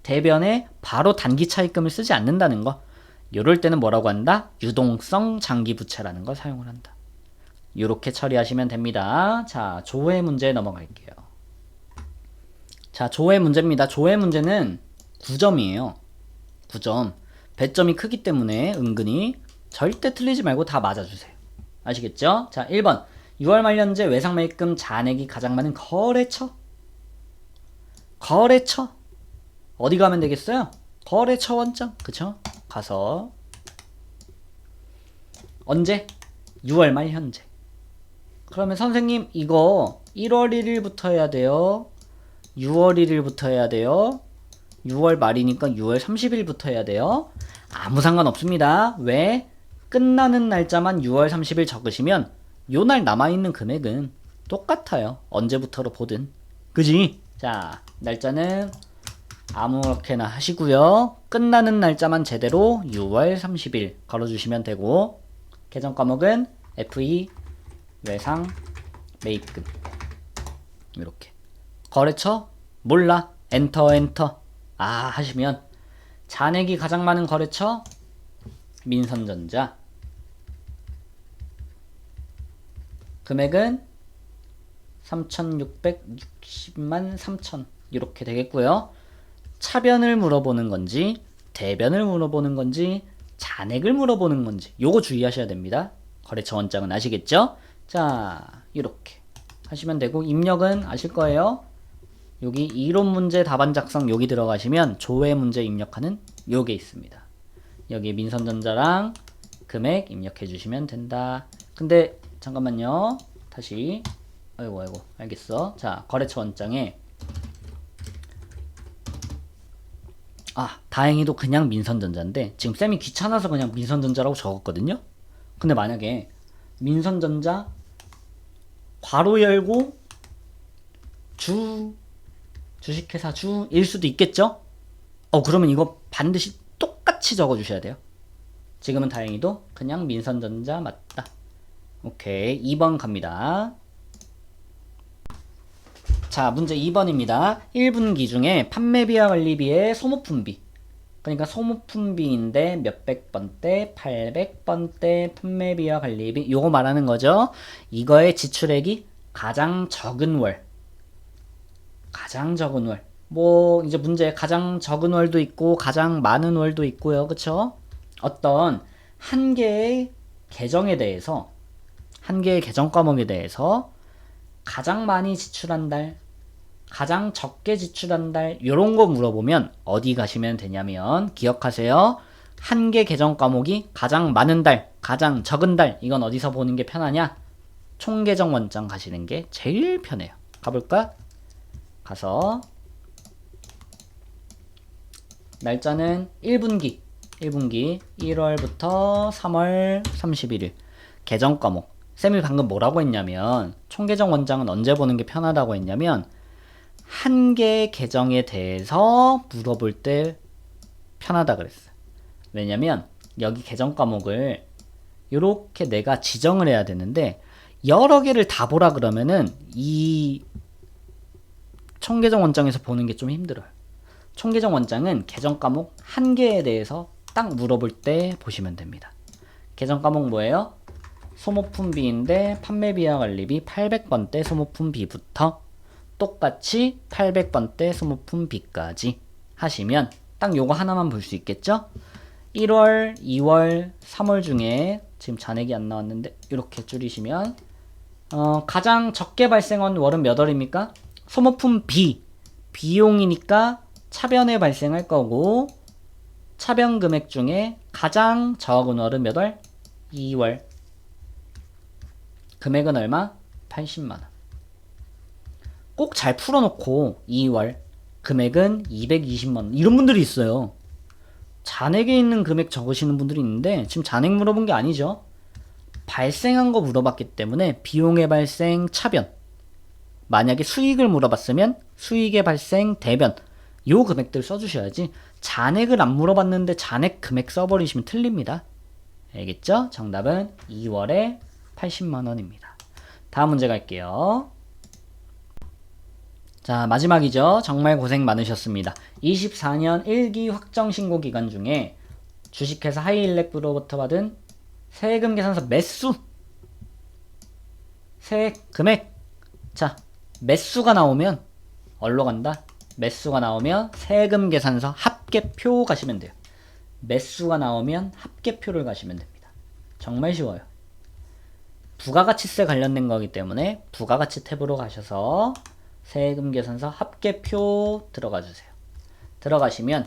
대변에 바로 단기 차입금을 쓰지 않는다는 거. 이럴 때는 뭐라고 한다? 유동성 장기 부채라는 걸 사용을 한다. 이렇게 처리하시면 됩니다. 자, 조회 문제 넘어갈게요. 자, 조회 문제입니다. 조회 문제는 9점이에요. 9점. 배점이 크기 때문에 은근히 절대 틀리지 말고 다 맞아주세요. 아시겠죠? 자, 1번 6월 말 현재 외상매입금 잔액이 가장 많은 거래처. 거래처 어디 가면 되겠어요? 거래처 원점. 그쵸? 가서 언제? 6월 말 현재. 그러면 선생님 이거 1월 1일부터 해야 돼요? 6월 1일부터 해야 돼요? 6월 말이니까 6월 30일부터 해야 돼요? 아무 상관없습니다. 왜? 끝나는 날짜만 6월 30일 적으시면 요 날 남아있는 금액은 똑같아요. 언제부터로 보든. 그지? 자, 날짜는 아무렇게나 하시고요. 끝나는 날짜만 제대로 6월 30일 걸어주시면 되고 계정 과목은 FE 외상 매입금 이렇게. 거래처? 몰라. 엔터 엔터. 아 하시면 잔액이 가장 많은 거래처 민선전자. 금액은 3,660만 3천 이렇게 되겠고요. 차변을 물어보는 건지 대변을 물어보는 건지 잔액을 물어보는 건지 요거 주의하셔야 됩니다. 거래처 원장은 아시겠죠? 자, 이렇게 하시면 되고 입력은 아실 거예요. 여기 이론 문제 답안 작성 여기 들어가시면 조회 문제 입력하는 요게 있습니다. 여기 민선전자랑 금액 입력해 주시면 된다. 근데 잠깐만요. 다시 아이고 알겠어. 자, 거래처 원장에 다행히도 그냥 민선전자인데 지금 쌤이 귀찮아서 그냥 민선전자라고 적었거든요. 근데 만약에 민선전자 괄호 열고 주식회사 주일 수도 있겠죠? 그러면 이거 반드시 똑같이 적어주셔야 돼요. 지금은 다행히도 그냥 민선전자 맞다. 오케이, 2번 갑니다. 자, 문제 2번입니다. 1분기 중에 판매비와 관리비의 소모품비. 그러니까 소모품비인데 몇백 번대, 800번대 판매비와 관리비. 요거 말하는 거죠. 이거의 지출액이 가장 적은 월. 가장 적은 월. 뭐 이제 문제 가장 적은 월도 있고 가장 많은 월도 있고요. 그쵸? 어떤 한 개의 계정에 대해서 한 개의 계정 과목에 대해서 가장 많이 지출한 달, 가장 적게 지출한 달, 요런 거 물어보면 어디 가시면 되냐면 기억하세요. 한 개 계정 과목이 가장 많은 달, 가장 적은 달, 이건 어디서 보는 게 편하냐? 총계정 원장 가시는 게 제일 편해요. 가볼까? 가서 날짜는 1분기 1월부터 3월 31일 계정 과목. 쌤이 방금 뭐라고 했냐면 총계정 원장은 언제 보는 게 편하다고 했냐면 한 개의 계정에 대해서 물어볼 때 편하다 그랬어요. 왜냐면 여기 계정 과목을 이렇게 내가 지정을 해야 되는데 여러 개를 다 보라 그러면은 이 총계정 원장에서 보는 게 좀 힘들어요. 총계정 원장은 계정 과목 한 개에 대해서 딱 물어볼 때 보시면 됩니다. 계정 과목 뭐예요? 소모품비인데 판매비와 관리비 800번대 소모품비부터 똑같이 800번대 소모품비까지 하시면 딱 요거 하나만 볼 수 있겠죠? 1월, 2월, 3월 중에 지금 잔액이 안 나왔는데 이렇게 줄이시면 가장 적게 발생한 월은 몇 월입니까? 소모품 B, 비용이니까 차변에 발생할 거고 차변 금액 중에 가장 적은 월은 몇 월? 2월. 금액은 얼마? 80만원. 꼭 잘 풀어놓고 2월 금액은 220만원. 이런 분들이 있어요. 잔액에 있는 금액 적으시는 분들이 있는데 지금 잔액 물어본 게 아니죠. 발생한 거 물어봤기 때문에 비용의 발생 차변. 만약에 수익을 물어봤으면 수익의 발생 대변. 요 금액들 써주셔야지 잔액을 안 물어봤는데 잔액 금액 써버리시면 틀립니다. 알겠죠? 정답은 2월에 80만원입니다. 다음 문제 갈게요. 자, 마지막이죠. 정말 고생 많으셨습니다. 24년 1기 확정신고 기간 중에 주식회사 하이일렉으로부터 받은 세금 계산서 매수, 세액 금액. 자, 매수가 나오면 어디로 간다? 매수가 나오면 세금 계산서 합계표 가시면 돼요. 매수가 나오면 합계표를 가시면 됩니다. 정말 쉬워요. 부가가치세 관련된 거기 때문에 부가가치 탭으로 가셔서 세금 계산서 합계표 들어가 주세요. 들어가시면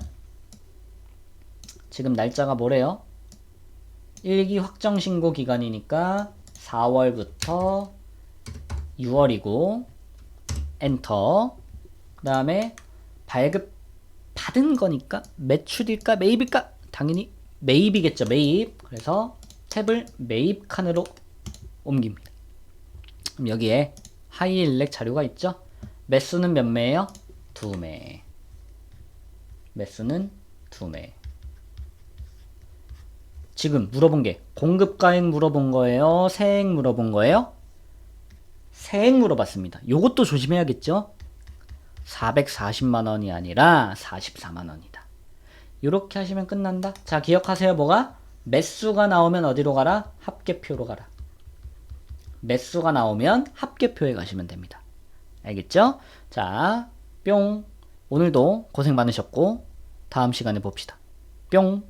지금 날짜가 뭐래요? 1기 확정신고 기간이니까 4월부터 6월이고 엔터. 그 다음에 발급 받은 거니까 매출일까 매입일까? 당연히 매입이겠죠. 매입. 그래서 탭을 매입 칸으로 옮깁니다. 그럼 여기에 하이일렉 자료가 있죠. 매수는 몇 매예요? 2매. 매수는 2매. 지금 물어본 게 공급가액 물어본 거예요? 세액 물어본 거예요? 세액 물어봤습니다. 요것도 조심해야겠죠? 440만원이 아니라 44만원이다. 이렇게 하시면 끝난다. 자, 기억하세요. 뭐가? 매수가 나오면 어디로 가라? 합계표로 가라. 매수가 나오면 합계표에 가시면 됩니다. 알겠죠? 자, 뿅. 오늘도 고생 많으셨고 다음 시간에 봅시다. 뿅.